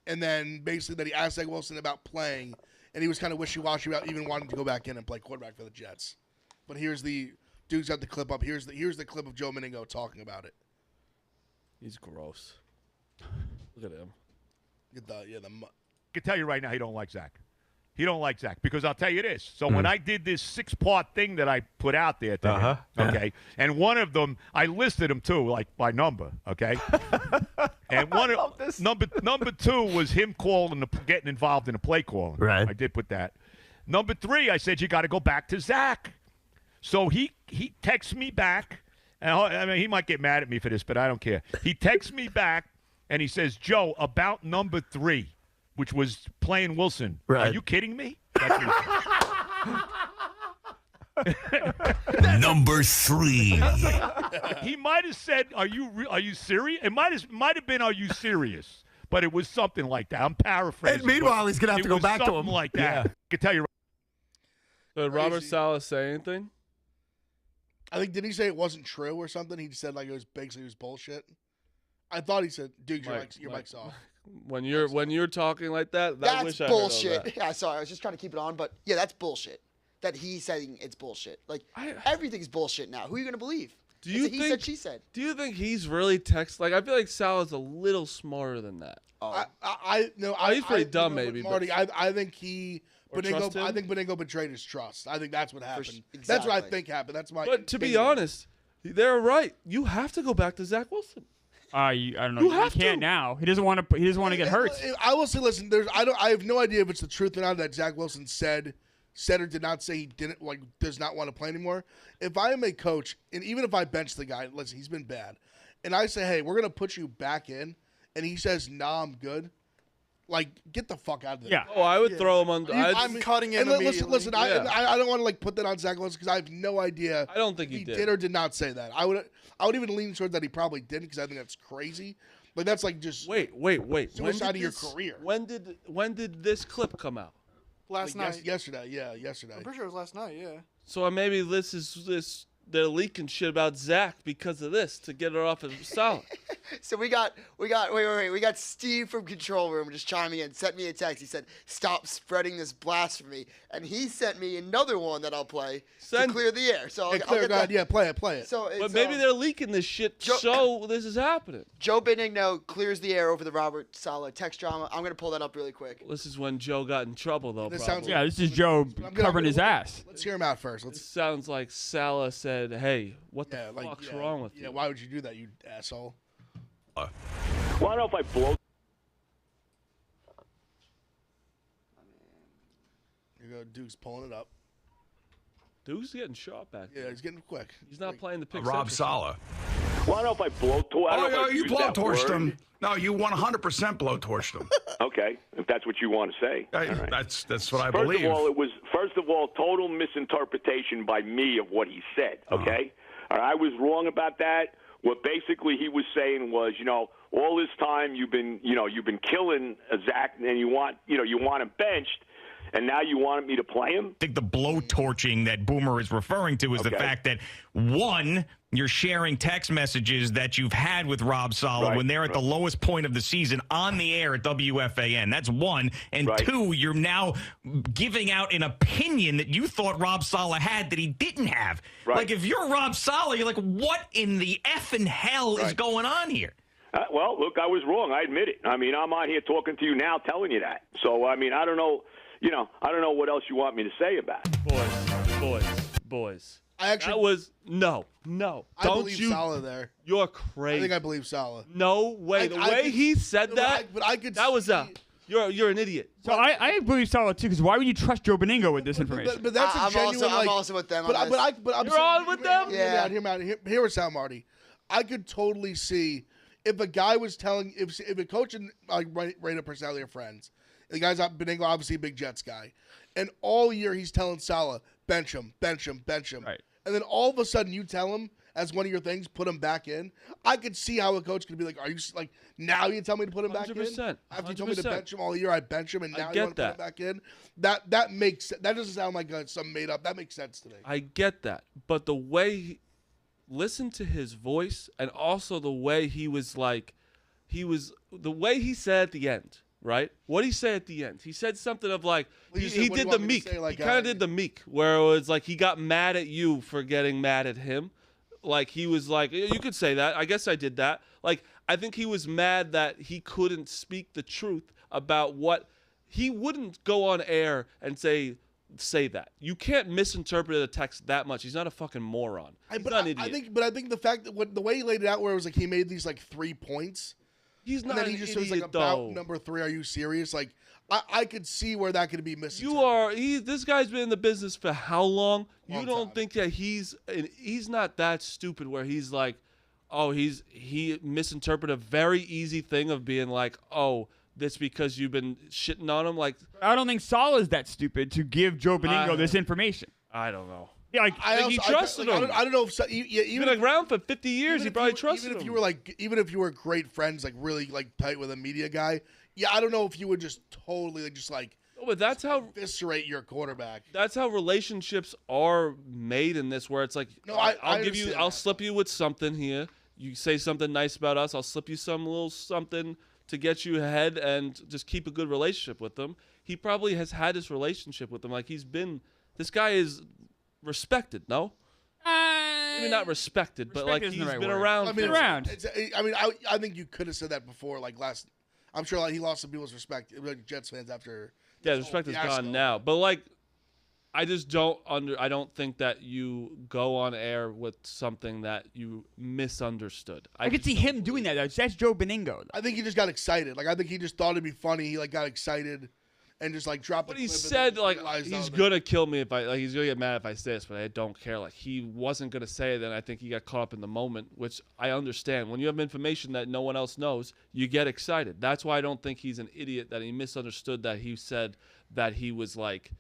Speaker 1: and then basically that he asked Zach Wilson about playing, and he was kind of wishy-washy about even wanting to go back in and play quarterback for the Jets. But here's the dude's got the clip up. Here's the clip of Joe Benigno talking about it.
Speaker 3: He's gross. Look at him.
Speaker 1: Get the
Speaker 7: I can tell you right now, he don't like Zach. He don't like Zach because I'll tell you this. So when I did this 6-part thing that I put out there to him, okay, and one of them I listed them too, like by number, okay, and one of number 2 was him getting involved in the play calling.
Speaker 8: Right.
Speaker 7: I did put that. Number 3, I said you got to go back to Zach. So he texts me back. And I mean, he might get mad at me for this, but I don't care. He texts me back and he says, Joe, about number 3. Which was playing Wilson.
Speaker 8: Right.
Speaker 7: Are you kidding me? That's what he
Speaker 8: Number 3.
Speaker 7: said. He might have said, "Are you serious?" It might have been, "Are you serious?" But it was something like that. I'm paraphrasing.
Speaker 8: And meanwhile,
Speaker 7: but
Speaker 8: he's gonna have
Speaker 7: it
Speaker 8: to go
Speaker 7: was
Speaker 8: back to
Speaker 7: something
Speaker 8: him.
Speaker 7: like that.
Speaker 8: Yeah.
Speaker 7: I can tell you.
Speaker 3: Did Robert
Speaker 1: Crazy.
Speaker 3: Saleh say anything?
Speaker 1: I think did he say it wasn't true or something? He said like it was basically bullshit. I thought he said, "Dude, your mic's off."
Speaker 3: When you're talking like that, I
Speaker 4: That's
Speaker 3: wish I heard all
Speaker 4: bullshit.
Speaker 3: that.
Speaker 4: Yeah, sorry, I was just trying to keep it on, but yeah, that's bullshit. That he's saying it's bullshit. Like everything's bullshit now. Who are you gonna believe?
Speaker 3: Do you
Speaker 4: It's a he
Speaker 3: think?
Speaker 4: said, she said.
Speaker 3: Do you think he's really like? I feel like Salah's a little smarter than that. He's pretty dumb, maybe.
Speaker 1: Marty,
Speaker 3: but
Speaker 1: I think he.
Speaker 3: trust him?
Speaker 1: I think Benigno betrayed his trust. I think that's what happened.
Speaker 4: Exactly.
Speaker 1: That's what I think happened. That's my.
Speaker 3: But to be
Speaker 1: opinion.
Speaker 3: honest, they're right. You have to go back to Zach Wilson.
Speaker 2: I don't know.
Speaker 3: You
Speaker 2: He
Speaker 3: have
Speaker 2: can't
Speaker 3: to.
Speaker 2: now. He doesn't want to. He doesn't want to get hurt.
Speaker 1: I will say, listen. I have no idea if it's the truth or not that Zach Wilson said or did not say he didn't does not want to play anymore. If I am a coach, and even if I bench the guy, listen, he's been bad, and I say, hey, we're gonna put you back in, and he says, nah, I'm good. Like, get the fuck out of there.
Speaker 2: Yeah.
Speaker 3: Oh, I would throw him under.
Speaker 5: I'm cutting him immediately.
Speaker 1: Listen.
Speaker 3: Yeah.
Speaker 1: I don't want to put that on Zach Wilson because I have no idea.
Speaker 3: I don't think
Speaker 1: if
Speaker 3: he
Speaker 1: did
Speaker 3: did.
Speaker 1: or did not say that. I would even lean towards that he probably didn't because I think that's crazy. Like that's like just
Speaker 3: Wait.
Speaker 1: suicide of your career.
Speaker 3: When did this clip come out?
Speaker 5: Last night.
Speaker 1: Yesterday. Yeah, yesterday.
Speaker 5: I'm pretty sure it was last night. Yeah.
Speaker 3: So maybe they're leaking shit about Zach because of this to get it off of Salah.
Speaker 4: So we got Steve from Control Room just chiming in, sent me a text. He said, "Stop spreading this blasphemy," and he sent me another one that I'll play to clear the air. So I'll
Speaker 1: Yeah, clear,
Speaker 4: get
Speaker 1: go ahead.
Speaker 4: that.
Speaker 1: Yeah, play it.
Speaker 4: So it's,
Speaker 3: But maybe they're leaking this shit so this is happening.
Speaker 4: Joe Benigno clears the air over the Robert Saleh text drama. I'm gonna pull that up really quick.
Speaker 3: This is when Joe got in trouble, though.
Speaker 1: This
Speaker 3: Probably.
Speaker 1: sounds
Speaker 2: Yeah, this is Joe covering his ass.
Speaker 1: Let's hear him out first.
Speaker 3: It sounds like Salah said, "Hey, what the
Speaker 1: Yeah,
Speaker 3: fuck's wrong with
Speaker 1: Yeah,
Speaker 3: you?"
Speaker 1: why would you do that, you asshole?
Speaker 8: Well, I don't know if I blow.
Speaker 1: Here you go, Duke's pulling it up.
Speaker 3: Dude's getting shot back.
Speaker 1: Yeah, he's getting quick.
Speaker 3: He's not playing the pick.
Speaker 8: Rob
Speaker 3: central.
Speaker 8: Sala.
Speaker 9: Well, I don't know if I blow to. I don't know if I
Speaker 8: you
Speaker 9: use that
Speaker 8: blowtorched
Speaker 9: word.
Speaker 8: him. No, you 100% blowtorched him.
Speaker 9: Okay, if that's what you want to say.
Speaker 8: Hey,
Speaker 9: All right.
Speaker 8: That's what I
Speaker 9: First
Speaker 8: believe.
Speaker 9: of all, it was total misinterpretation by me of what he said. Okay, All right, I was wrong about that. What basically he was saying was, all this time you've been killing Zach, and you want him benched, and now you want me to play him.
Speaker 10: I think the blowtorching that Boomer is referring to is the fact that, one, you're sharing text messages that you've had with Rob Saleh when they're at the lowest point of the season on the air at WFAN. That's one. And two, you're now giving out an opinion that you thought Rob Saleh had that he didn't have.
Speaker 9: Right.
Speaker 10: Like, if you're Rob Saleh, you're like, what in the effing hell is going on here?
Speaker 9: Well, look, I was wrong. I admit it. I mean, I'm on here talking to you now telling you that. So, I mean, I don't know. I don't know what else you want me to say about it.
Speaker 3: Boys.
Speaker 1: That
Speaker 3: was no.
Speaker 1: I believe Saleh there.
Speaker 3: You're crazy.
Speaker 1: I think I believe Saleh.
Speaker 3: No way. The way he said that,
Speaker 1: I could.
Speaker 3: That was you're an idiot.
Speaker 2: So I believe Saleh too, because why would you trust Joe Benigno with this information?
Speaker 1: But that's a genuine.
Speaker 4: I'm also with them. I'm
Speaker 1: You're
Speaker 4: on
Speaker 1: with
Speaker 4: them?
Speaker 1: Yeah. Hear us out, Marty. I could totally see if a guy was telling if a coach and radio personality are friends. The guy's out. Benigno, obviously a big Jets guy, and all year he's telling Saleh, bench him.
Speaker 2: Right.
Speaker 1: And then all of a sudden you tell him as one of your things, put him back in. I could see how a coach could be like, "Are you like now you tell me to put him back in?
Speaker 3: 100%.
Speaker 1: After you told me to bench him all year, I bench him, and now
Speaker 3: I
Speaker 1: you want
Speaker 3: get
Speaker 1: to put him back in." That doesn't sound like something made up. That makes sense to me.
Speaker 3: I get that, but the way listen to his voice, and also the way the way he said at the end. Right? What did he say at the end? He said something of like, he did the meek. He kind of did the meek, where it was like he got mad at you for getting mad at him. Like, he was like, you could say that. I guess I did that. Like, I think he was mad that he couldn't speak the truth about what he wouldn't go on air and say that. You can't misinterpret a text that much. He's not a fucking moron. He's not an idiot.
Speaker 1: I think the fact that the way he laid it out, where it was like he made these like 3 points.
Speaker 3: He's not
Speaker 1: and then
Speaker 3: an
Speaker 1: he just
Speaker 3: idiot,
Speaker 1: says like
Speaker 3: though.
Speaker 1: about number 3. Are you serious? Like I could see where that could be misinterpreted.
Speaker 3: This guy's been in the business for how long?
Speaker 1: Long
Speaker 3: You don't
Speaker 1: time.
Speaker 3: think that he's not that stupid where he's like, oh, he misinterpreted a very easy thing of being like, oh, that's because you've been shitting on him. Like,
Speaker 2: I don't think Saleh is that stupid to give Joe Benigno this information.
Speaker 3: I don't know.
Speaker 2: Yeah, like,
Speaker 3: he trusted him.
Speaker 1: I don't know if
Speaker 3: He's been around for 50 years. He probably trusted him.
Speaker 1: Even if you were great friends, like really like tight with a media guy, I don't know if you would just totally
Speaker 3: But that's how
Speaker 1: eviscerate your quarterback.
Speaker 3: That's how relationships are made in this, where it's like,
Speaker 1: No,
Speaker 3: I'll give you, I'll slip you with something here. You say something nice about us, I'll slip you some little something to get you ahead and just keep a good relationship with them. He probably has had this relationship with them. Like, this guy is respected, no? maybe not respected, but
Speaker 2: Respect
Speaker 3: like
Speaker 2: isn't
Speaker 3: he's
Speaker 2: the right
Speaker 3: been
Speaker 2: word.
Speaker 3: around.
Speaker 1: I mean,
Speaker 3: for-
Speaker 2: around.
Speaker 1: I think you could have said that before, like last. I'm sure like he lost some people's respect, like Jets fans after.
Speaker 3: Yeah,
Speaker 1: this
Speaker 3: respect
Speaker 1: whole
Speaker 3: is
Speaker 1: fiasco.
Speaker 3: gone now. But like, I just don't I don't think that you go on air with something that you misunderstood.
Speaker 2: I could see him doing that. That's Joe Beningo. Though.
Speaker 1: I think he just got excited. Like I think he just thought it'd be funny. He like got excited, and just like dropped.
Speaker 3: But
Speaker 1: the
Speaker 3: he
Speaker 1: clip and
Speaker 3: said
Speaker 1: then
Speaker 3: like
Speaker 1: realized,
Speaker 3: he's
Speaker 1: oh,
Speaker 3: gonna kill me if I like he's gonna get mad if I say this, but I don't care. Like he wasn't gonna say it, and I think he got caught up in the moment, which I understand. When you have information that no one else knows, you get excited. That's why I don't think he's an idiot that he misunderstood that he said that he was like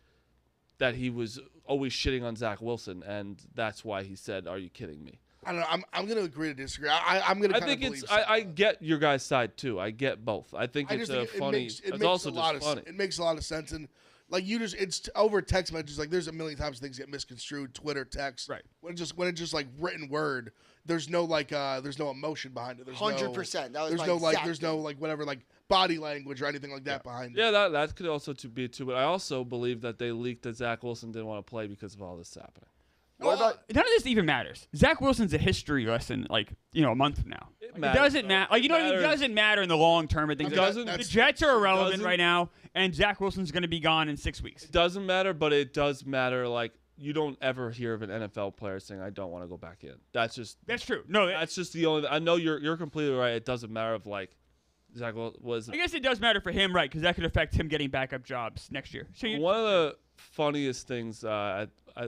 Speaker 3: that he was always shitting on Zach Wilson, and that's why he said, "Are you kidding me?"
Speaker 1: I don't know. I'm gonna agree to disagree. I'm gonna.
Speaker 3: I think it's. I get your guys' side too. I get both. I think it's
Speaker 1: think
Speaker 3: funny.
Speaker 1: It
Speaker 3: it's
Speaker 1: makes
Speaker 3: also
Speaker 1: a lot
Speaker 3: just
Speaker 1: of
Speaker 3: funny.
Speaker 1: it makes a lot of sense, and like it's over text messages. Like there's a million times things get misconstrued. Twitter, text.
Speaker 2: Right.
Speaker 1: When it's just like written word. There's no there's no emotion behind it. There's
Speaker 4: 100%. That was
Speaker 1: There's
Speaker 4: my
Speaker 1: no like.
Speaker 4: exact
Speaker 1: There's no
Speaker 4: thing.
Speaker 1: like whatever like body language or anything like that behind it.
Speaker 3: Yeah, that could also be too. But I also believe that they leaked that Zach Wilson didn't want to play because of all this happening.
Speaker 4: What about
Speaker 2: None of this even matters. Zach Wilson's a history lesson, like a month from now. It doesn't matter. Like it
Speaker 3: matters.
Speaker 2: doesn't matter in the long term. I think
Speaker 3: It doesn't-
Speaker 2: the Jets are irrelevant
Speaker 3: doesn't-
Speaker 2: right now, and Zach Wilson's going to be gone in 6 weeks.
Speaker 3: It doesn't matter, but it does matter. Like you don't ever hear of an NFL player saying, "I don't want to go back in." That's
Speaker 2: true. No,
Speaker 3: that's just the only. I know you're completely right. It doesn't matter if like Zach was.
Speaker 2: I guess it does matter for him, right? Because that could affect him getting backup jobs next year. So
Speaker 3: One of the funniest things.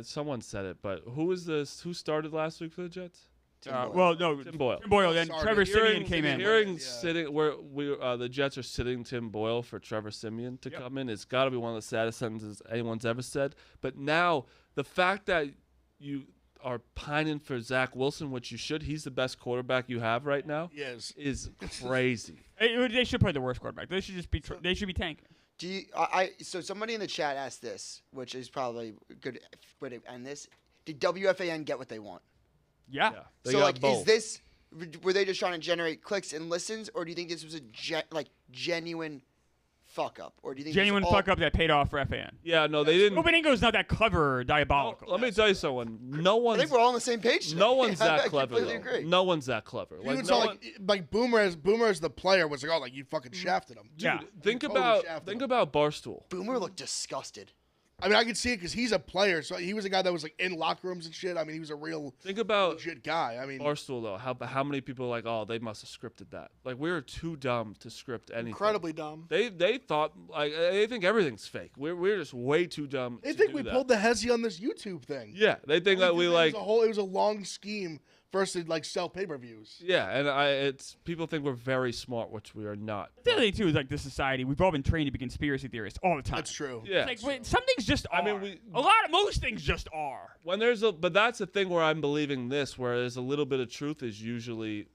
Speaker 3: Someone said it, but who was this? Who started last week for the Jets?
Speaker 2: Tim Boyle. Tim Boyle. Then
Speaker 1: Sorry.
Speaker 2: Trevor Siemian came in.
Speaker 3: Hearing sitting where the Jets are sitting Tim Boyle for Trevor Siemian to come in. It's got to be one of the saddest sentences anyone's ever said. But now the fact that you are pining for Zach Wilson, which you should, he's the best quarterback you have right now.
Speaker 1: Yes.
Speaker 3: Is crazy.
Speaker 2: They should play the worst quarterback. They should just be. They should be tanking.
Speaker 4: Do you? So somebody in the chat asked this, which is probably a good way to end this. Did WFAN get what they want?
Speaker 2: Yeah.
Speaker 3: They
Speaker 4: So
Speaker 3: got
Speaker 4: like,
Speaker 3: both.
Speaker 4: is this? Were they just trying to generate clicks and listens, or do you think this was a genuine fuck up, or do you think
Speaker 2: Genuine fuck up that paid off for FAN.
Speaker 3: Yeah, no, they didn't.
Speaker 2: Joe Beningo's not that clever or diabolical.
Speaker 3: Let me tell you someone. No
Speaker 4: I
Speaker 3: one's.
Speaker 4: think we're all on the same page. Today.
Speaker 3: No one's that
Speaker 4: I
Speaker 3: clever.
Speaker 4: completely
Speaker 3: Though.
Speaker 4: agree.
Speaker 3: No one's that clever.
Speaker 1: Even
Speaker 3: Like,
Speaker 1: so,
Speaker 3: no one,
Speaker 1: like Boomer as the player was like, oh, like you fucking shafted him.
Speaker 2: Yeah.
Speaker 3: think
Speaker 1: totally
Speaker 3: about
Speaker 1: shafted him.
Speaker 3: Barstool.
Speaker 4: Boomer looked disgusted.
Speaker 1: I mean, I can see it because he's a player. So he was a guy that was like in locker rooms and shit. I mean, he was a real
Speaker 3: Think about
Speaker 1: legit guy. I mean,
Speaker 3: Barstool though. How many people are like, oh, they must have scripted that. Like we were too dumb to script anything.
Speaker 5: Incredibly dumb.
Speaker 3: They thought like they think everything's fake. We're just way too dumb.
Speaker 1: they
Speaker 3: to
Speaker 1: think
Speaker 3: do
Speaker 1: we
Speaker 3: that.
Speaker 1: pulled the Hezzy on this YouTube thing.
Speaker 3: Yeah, they think that we like.
Speaker 1: it was a long scheme for us to like sell pay-per-views.
Speaker 3: Yeah, and it's people think we're very smart, which we are not.
Speaker 2: The other thing too is like the society. We've all been trained to be conspiracy theorists all the time.
Speaker 1: That's true.
Speaker 3: Yeah,
Speaker 2: It's like wait, some things just are.
Speaker 3: I mean,
Speaker 2: most things just are.
Speaker 3: when but that's the thing where I'm believing this, where there's a little bit of truth is usually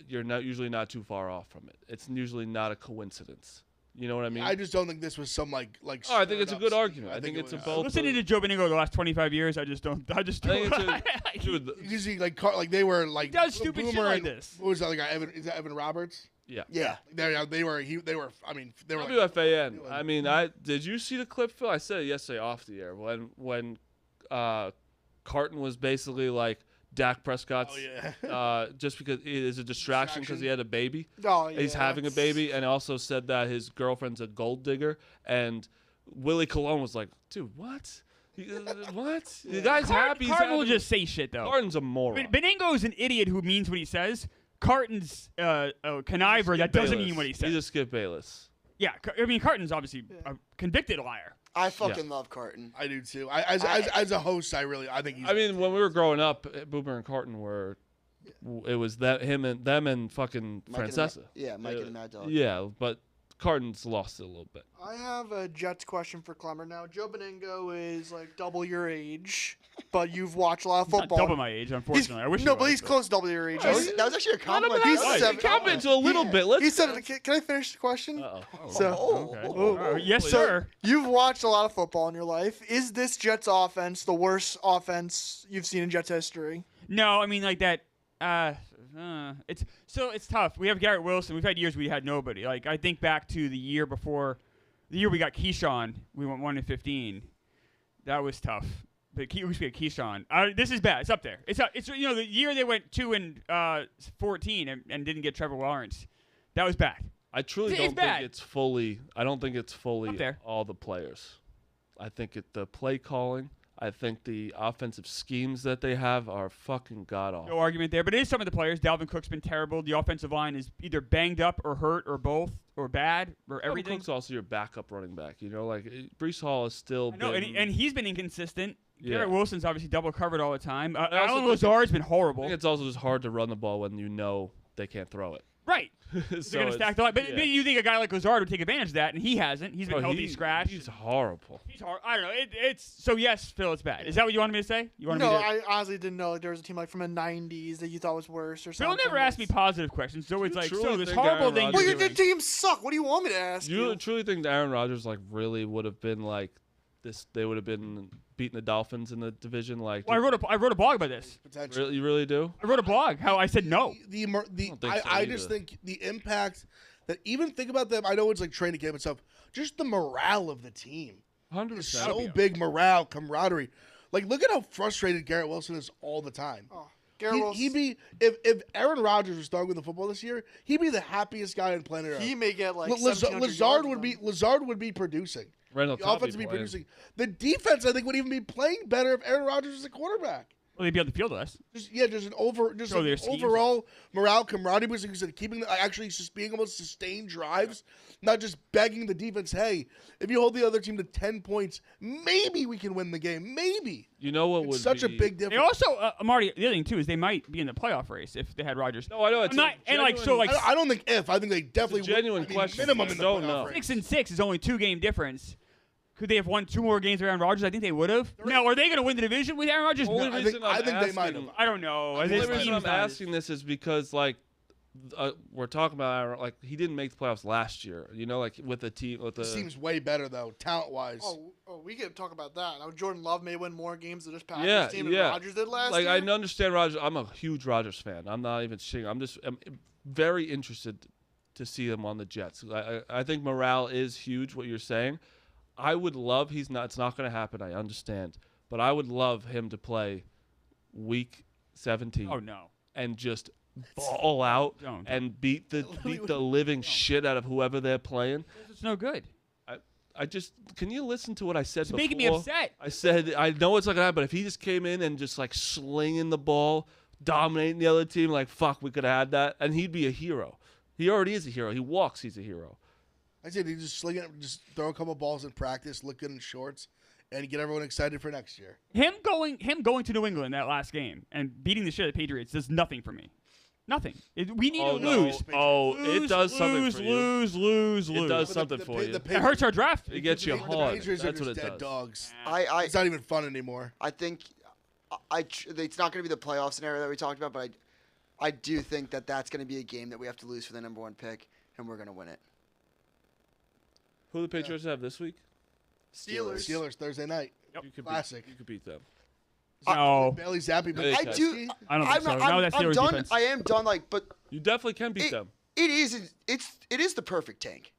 Speaker 3: you're not usually not too far off from it. It's usually not a coincidence. You know what I mean?
Speaker 1: I just don't think this was some like.
Speaker 3: Oh, I think it's a good argument. I think
Speaker 1: it
Speaker 3: it's a
Speaker 1: was-
Speaker 3: both.
Speaker 2: Listening to Joe Beningo the last 25 years, I just don't.
Speaker 3: I think it's dude,
Speaker 1: You see, like they were like
Speaker 2: does stupid shit
Speaker 1: Boomer
Speaker 2: like
Speaker 1: and-
Speaker 2: this.
Speaker 1: What was that other guy? Is that Evan Roberts?
Speaker 3: yeah.
Speaker 4: Yeah.
Speaker 1: They were. I mean, they were. Like,
Speaker 3: WFAN. I mean, did you see the clip, Phil? I said it yesterday off the air when Carton was basically like Dak Prescott's.
Speaker 1: Oh, yeah.
Speaker 3: Just because it is a distraction because he had a baby.
Speaker 5: Oh, yeah,
Speaker 3: He's having a
Speaker 5: that's-
Speaker 3: baby, and also said that his girlfriend's a gold digger. And Willie Colon was like, "Dude, what? What? The guy's happy. He's
Speaker 2: Carton will
Speaker 3: having-
Speaker 2: just say shit though.
Speaker 3: Carton's a moron.
Speaker 2: Beningo's an idiot who means what he says. Carton's a conniver that doesn't mean what he says.
Speaker 3: He's a Skip Bayless.
Speaker 2: Yeah, I mean Carton's obviously a convicted liar.
Speaker 4: I fucking love Carton.
Speaker 1: I do too. As a host, I think he's.
Speaker 3: I mean, when we were growing up, Boomer and Carton were. It was them and fucking
Speaker 4: Mike and
Speaker 3: Francesa.
Speaker 4: Mike and the Mad Dog.
Speaker 3: Yeah, but Carton's lost it a little bit.
Speaker 5: I have a Jets question for Clemmer. Now, Joe Beningo is like double your age, but you've watched a lot of
Speaker 2: He's not
Speaker 5: football.
Speaker 2: double my age, unfortunately. I wish.
Speaker 5: No,
Speaker 2: he
Speaker 5: but
Speaker 2: was,
Speaker 5: he's close to double your age.
Speaker 4: That was actually a compliment.
Speaker 5: He's
Speaker 3: Right,
Speaker 5: seven-
Speaker 3: comment to a little bit. Let's.
Speaker 5: He said, "Can I finish the question?"
Speaker 3: Uh-oh.
Speaker 5: So,
Speaker 2: Okay. Yes, sir.
Speaker 5: you've watched a lot of football in your life. Is this Jets offense the worst offense you've seen in Jets history?
Speaker 2: No, I mean like that. It's tough. We have Garrett Wilson. We've had years we had nobody. Like I think back to the year before, the year we got Keyshawn. We went 1-15. That was tough. But we speak of Keyshawn. This is bad. It's up there. It's the year they went 2-14 and didn't get Trevor Lawrence. That was bad.
Speaker 3: I truly don't think it's fully. I don't think it's fully all the players. I think the play calling. I think the offensive schemes that they have are fucking god awful.
Speaker 2: No argument there, but it is some of the players. Dalvin Cook's been terrible. The offensive line is either banged up or hurt or both or bad or everything.
Speaker 3: Dalvin Cook's also your backup running back. Breece Hall is still.
Speaker 2: No, and he's been inconsistent.
Speaker 3: Yeah.
Speaker 2: Garrett Wilson's obviously double covered all the time. Alan Lazard's been horrible.
Speaker 3: I think it's also just hard to run the ball when you know they can't throw it.
Speaker 2: Right. They're going to stack the line. But you think a guy like Lazard would take advantage of that, and he hasn't. He's been healthy scratch.
Speaker 3: He's horrible.
Speaker 2: He's hard. I don't know. It's so yes, Phil. It's bad. Is that what you wanted me to say?
Speaker 5: I honestly didn't know there was a team like from the '90s that you thought was worse or something.
Speaker 2: Phil never asked me positive questions. So it's like, so this
Speaker 3: think
Speaker 2: horrible
Speaker 3: Aaron
Speaker 2: thing.
Speaker 3: Rodgers-
Speaker 5: Well, your teams suck. What do you want me to ask you?
Speaker 3: You truly think Aaron Rodgers really would have been like this? They would have been beating the Dolphins in the division. Like,
Speaker 2: Well, I wrote a blog about this.
Speaker 3: Really, you really do?
Speaker 2: I wrote a blog how I said no.
Speaker 1: I just think the impact that even think about them. I know it's like training camp and stuff. Just the morale of the team.
Speaker 3: 100%.
Speaker 1: So big morale, camaraderie. Like, look at how frustrated Garrett Wilson is all the time. He'd be if Aaron Rodgers was starting with the football this year, he'd be the happiest guy on planet Earth.
Speaker 5: He may get like
Speaker 1: Lazard would be producing.
Speaker 3: Randall
Speaker 1: The offense would be producing. The defense, I think, would even be playing better if Aaron Rodgers was a quarterback.
Speaker 2: Well, they'd be on the field less.
Speaker 1: Just an overall morale, camaraderie, because keeping actually just being able to sustain drives, not just begging the defense. Hey, if you hold the other team to 10 points, maybe we can win the game. Maybe.
Speaker 3: You know what
Speaker 1: it's such a big difference.
Speaker 2: They also, Marty, the other thing too is they might be in the playoff race if they had Rodgers.
Speaker 3: No, I know. It's
Speaker 1: I don't think if. I think they definitely
Speaker 3: it's a genuine question.
Speaker 1: Minimum in the
Speaker 3: don't
Speaker 1: playoff
Speaker 3: know.
Speaker 1: race.
Speaker 2: 6-6 is only 2-game difference. Could they have won 2 more games around Rodgers? I think they would have. Now, are they going to win the division with Aaron Rodgers?
Speaker 3: Only
Speaker 2: No.
Speaker 3: reason
Speaker 1: I think they might have.
Speaker 2: I don't know.
Speaker 3: The only reason I'm asking this is because we're talking about Aaron, he didn't make the playoffs last year. With the team.
Speaker 1: It seems way better though, talent wise.
Speaker 5: Oh, we could talk about that. Now, Jordan Love may win more games than this Packers team
Speaker 3: than
Speaker 5: Rodgers did last year.
Speaker 3: I understand Rodgers. I'm a huge Rodgers fan. I'm not even shitting. I'm very interested to see him on the Jets. I think morale is huge. What you're saying. I would love. It's not going to happen. I understand, but I would love him to play Week 17.
Speaker 2: Oh no!
Speaker 3: And just ball out
Speaker 2: Don't.
Speaker 3: and beat the living shit out of whoever they're playing.
Speaker 2: It's no good.
Speaker 3: I just can you listen to what I said
Speaker 2: It's
Speaker 3: before?
Speaker 2: making me upset.
Speaker 3: I said I know it's not gonna happen, but if he just came in and just slinging the ball, dominating the other team, fuck, we could have had that, and he'd be a hero. He already is a hero. He walks. He's a hero.
Speaker 1: I said he just sling it, just throw a couple balls in practice, look good in shorts, and get everyone excited for next year.
Speaker 2: Him going to New England that last game and beating the shit out of the Patriots does nothing for me. Nothing. We need to lose.
Speaker 3: It does something for you.
Speaker 2: Lose.
Speaker 3: It does something for you.
Speaker 2: It hurts our draft.
Speaker 3: It gets you hard.
Speaker 1: Patriots
Speaker 3: That's
Speaker 1: are
Speaker 3: what
Speaker 1: just
Speaker 3: it
Speaker 1: dead
Speaker 3: does.
Speaker 1: dogs.
Speaker 4: It's
Speaker 1: not even fun anymore.
Speaker 4: I think it's not going to be the playoff scenario that we talked about, but I do think that that's going to be a game that we have to lose for the #1 pick, and we're going to win it.
Speaker 3: Who do the Patriots have this week?
Speaker 1: Steelers Thursday night.
Speaker 3: Yep.
Speaker 1: Classic.
Speaker 3: You could beat them.
Speaker 2: No.
Speaker 1: Bailey Zappi.
Speaker 3: Yeah,
Speaker 4: I do.
Speaker 2: I don't think so. No, that's
Speaker 4: I'm
Speaker 2: Steelers
Speaker 4: done.
Speaker 2: defense.
Speaker 4: I am done. But
Speaker 3: You definitely can beat them.
Speaker 4: it is the perfect tank.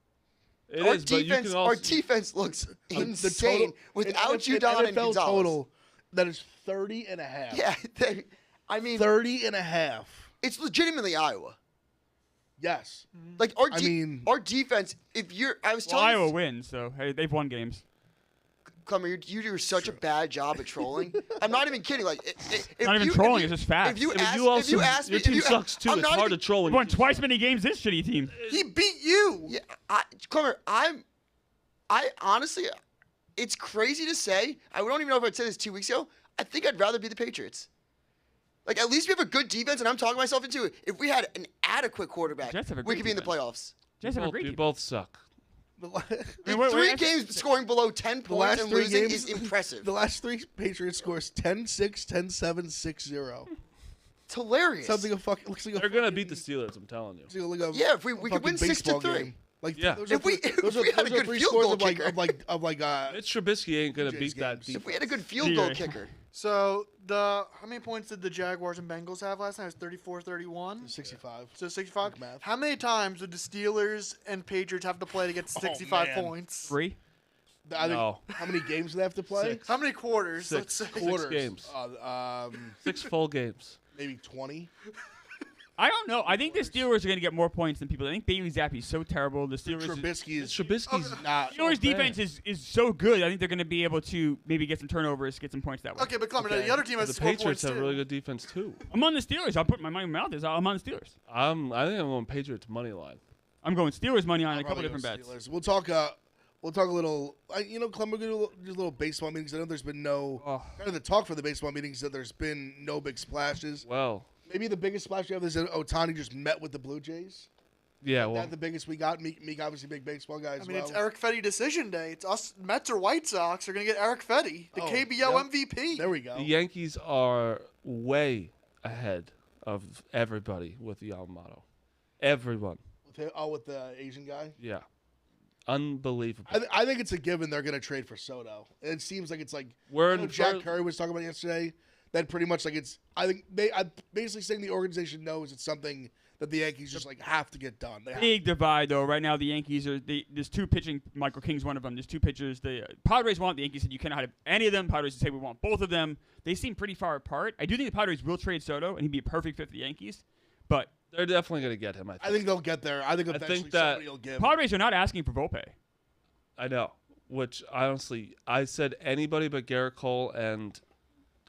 Speaker 3: It
Speaker 4: Our
Speaker 3: is, but you
Speaker 4: defense,
Speaker 3: can
Speaker 4: our
Speaker 3: also.
Speaker 4: defense looks
Speaker 1: The
Speaker 4: insane
Speaker 1: total,
Speaker 4: without
Speaker 1: an
Speaker 4: Judon and
Speaker 1: NFL
Speaker 4: Gonzalez.
Speaker 1: total that is 30.5.
Speaker 4: Yeah, I mean,
Speaker 1: 30.5.
Speaker 4: it's legitimately Iowa.
Speaker 1: Yes.
Speaker 4: Like our defense. I was telling
Speaker 2: Iowa wins, so hey, they've won games.
Speaker 4: Clemmer, you do such a bad job at trolling. I'm not even kidding.
Speaker 2: Not even trolling, it's just facts.
Speaker 3: Your team sucks too. It's hard to troll.
Speaker 2: Won twice many games this shitty team.
Speaker 5: He beat you.
Speaker 4: Yeah, Clemmer, I honestly, it's crazy to say. I don't even know if I'd said this 2 weeks ago. I think I'd rather be the Patriots. At least we have a good defense, and I'm talking myself into it. If we had an adequate quarterback, we could be in the playoffs.
Speaker 3: You both suck.
Speaker 4: Three games scoring below 10 points and losing is impressive.
Speaker 1: The last 3 Patriots scores 10-6, 10-7, 6-0.
Speaker 4: It's hilarious.
Speaker 1: Something looks like
Speaker 3: They're gonna beat the Steelers. I'm telling you.
Speaker 4: Yeah, if we could win 6-3.
Speaker 1: If
Speaker 4: we had a good field goal kicker.
Speaker 3: Mitch Trubisky ain't gonna beat that defense.
Speaker 4: If we had a good field goal kicker.
Speaker 5: So how many points did the Jaguars and Bengals have last night? It was 34-31?
Speaker 1: 65.
Speaker 5: So 65? How many times would the Steelers and Patriots have to play to get to 65 points?
Speaker 2: 3.
Speaker 3: No.
Speaker 1: How many games do they have to play?
Speaker 5: How many quarters?
Speaker 3: Six.
Speaker 5: Let's say.
Speaker 1: Quarters.
Speaker 3: games.
Speaker 1: 6
Speaker 3: full games.
Speaker 1: Maybe 20.
Speaker 2: I don't know. I think the Steelers are going to get more points than people. I think Bailey Zappi's so terrible. The Steelers.
Speaker 3: Trubisky's
Speaker 1: not.
Speaker 2: Steelers defense is so good. I think they're going to be able to maybe get some turnovers, get some points that way.
Speaker 5: Okay, but Clement, the other team has
Speaker 3: The
Speaker 5: to score
Speaker 3: Patriots
Speaker 5: points
Speaker 3: have
Speaker 5: too.
Speaker 3: really good defense too.
Speaker 2: I'm on the Steelers. I'll put my money in my mouth. I'm on the Steelers.
Speaker 3: I think I'm going Patriots money line.
Speaker 2: I'm going Steelers money on a couple
Speaker 1: Probably
Speaker 2: different
Speaker 1: go
Speaker 2: bets.
Speaker 1: Steelers. We'll talk a little. Clem, we're going to do a little baseball meetings. I know there's been no. Kind of the talk for the baseball meetings that there's been no big splashes.
Speaker 3: Well,
Speaker 1: maybe the biggest splash we have is that Ohtani just met with the Blue Jays.
Speaker 3: Yeah,
Speaker 1: That's the biggest we got. Meek obviously big baseball guy as
Speaker 5: I mean,
Speaker 1: well.
Speaker 5: it's Eric Fetty decision day. It's us, Mets or White Sox are going to get Eric Fetty, the KBO MVP.
Speaker 1: There we go.
Speaker 3: the Yankees are way ahead of everybody with the Yamamoto. Everyone.
Speaker 1: With the Asian guy?
Speaker 3: Yeah. Unbelievable.
Speaker 1: I think it's a given they're going to trade for Soto. It seems like it's like
Speaker 3: We're
Speaker 1: I know
Speaker 3: in
Speaker 1: Jack
Speaker 3: first-
Speaker 1: Curry was talking about yesterday. That pretty much like it's. I think I'm basically saying the organization knows it's something that the Yankees just like have to get done. They have
Speaker 2: Big divide though. Right now the Yankees are. There's two pitching. Michael King's one of them. There's two pitchers. The Padres want. The Yankees said you cannot have any of them. Padres say we want both of them. They seem pretty far apart. I do think the Padres will trade Soto and he'd be a perfect fit for the Yankees. But
Speaker 3: they're definitely going to get him. I think
Speaker 1: they'll get there. I think eventually
Speaker 3: that
Speaker 1: somebody will give.
Speaker 2: Padres are not asking for Volpe.
Speaker 3: I know. Which honestly, I said anybody but Garrett Cole and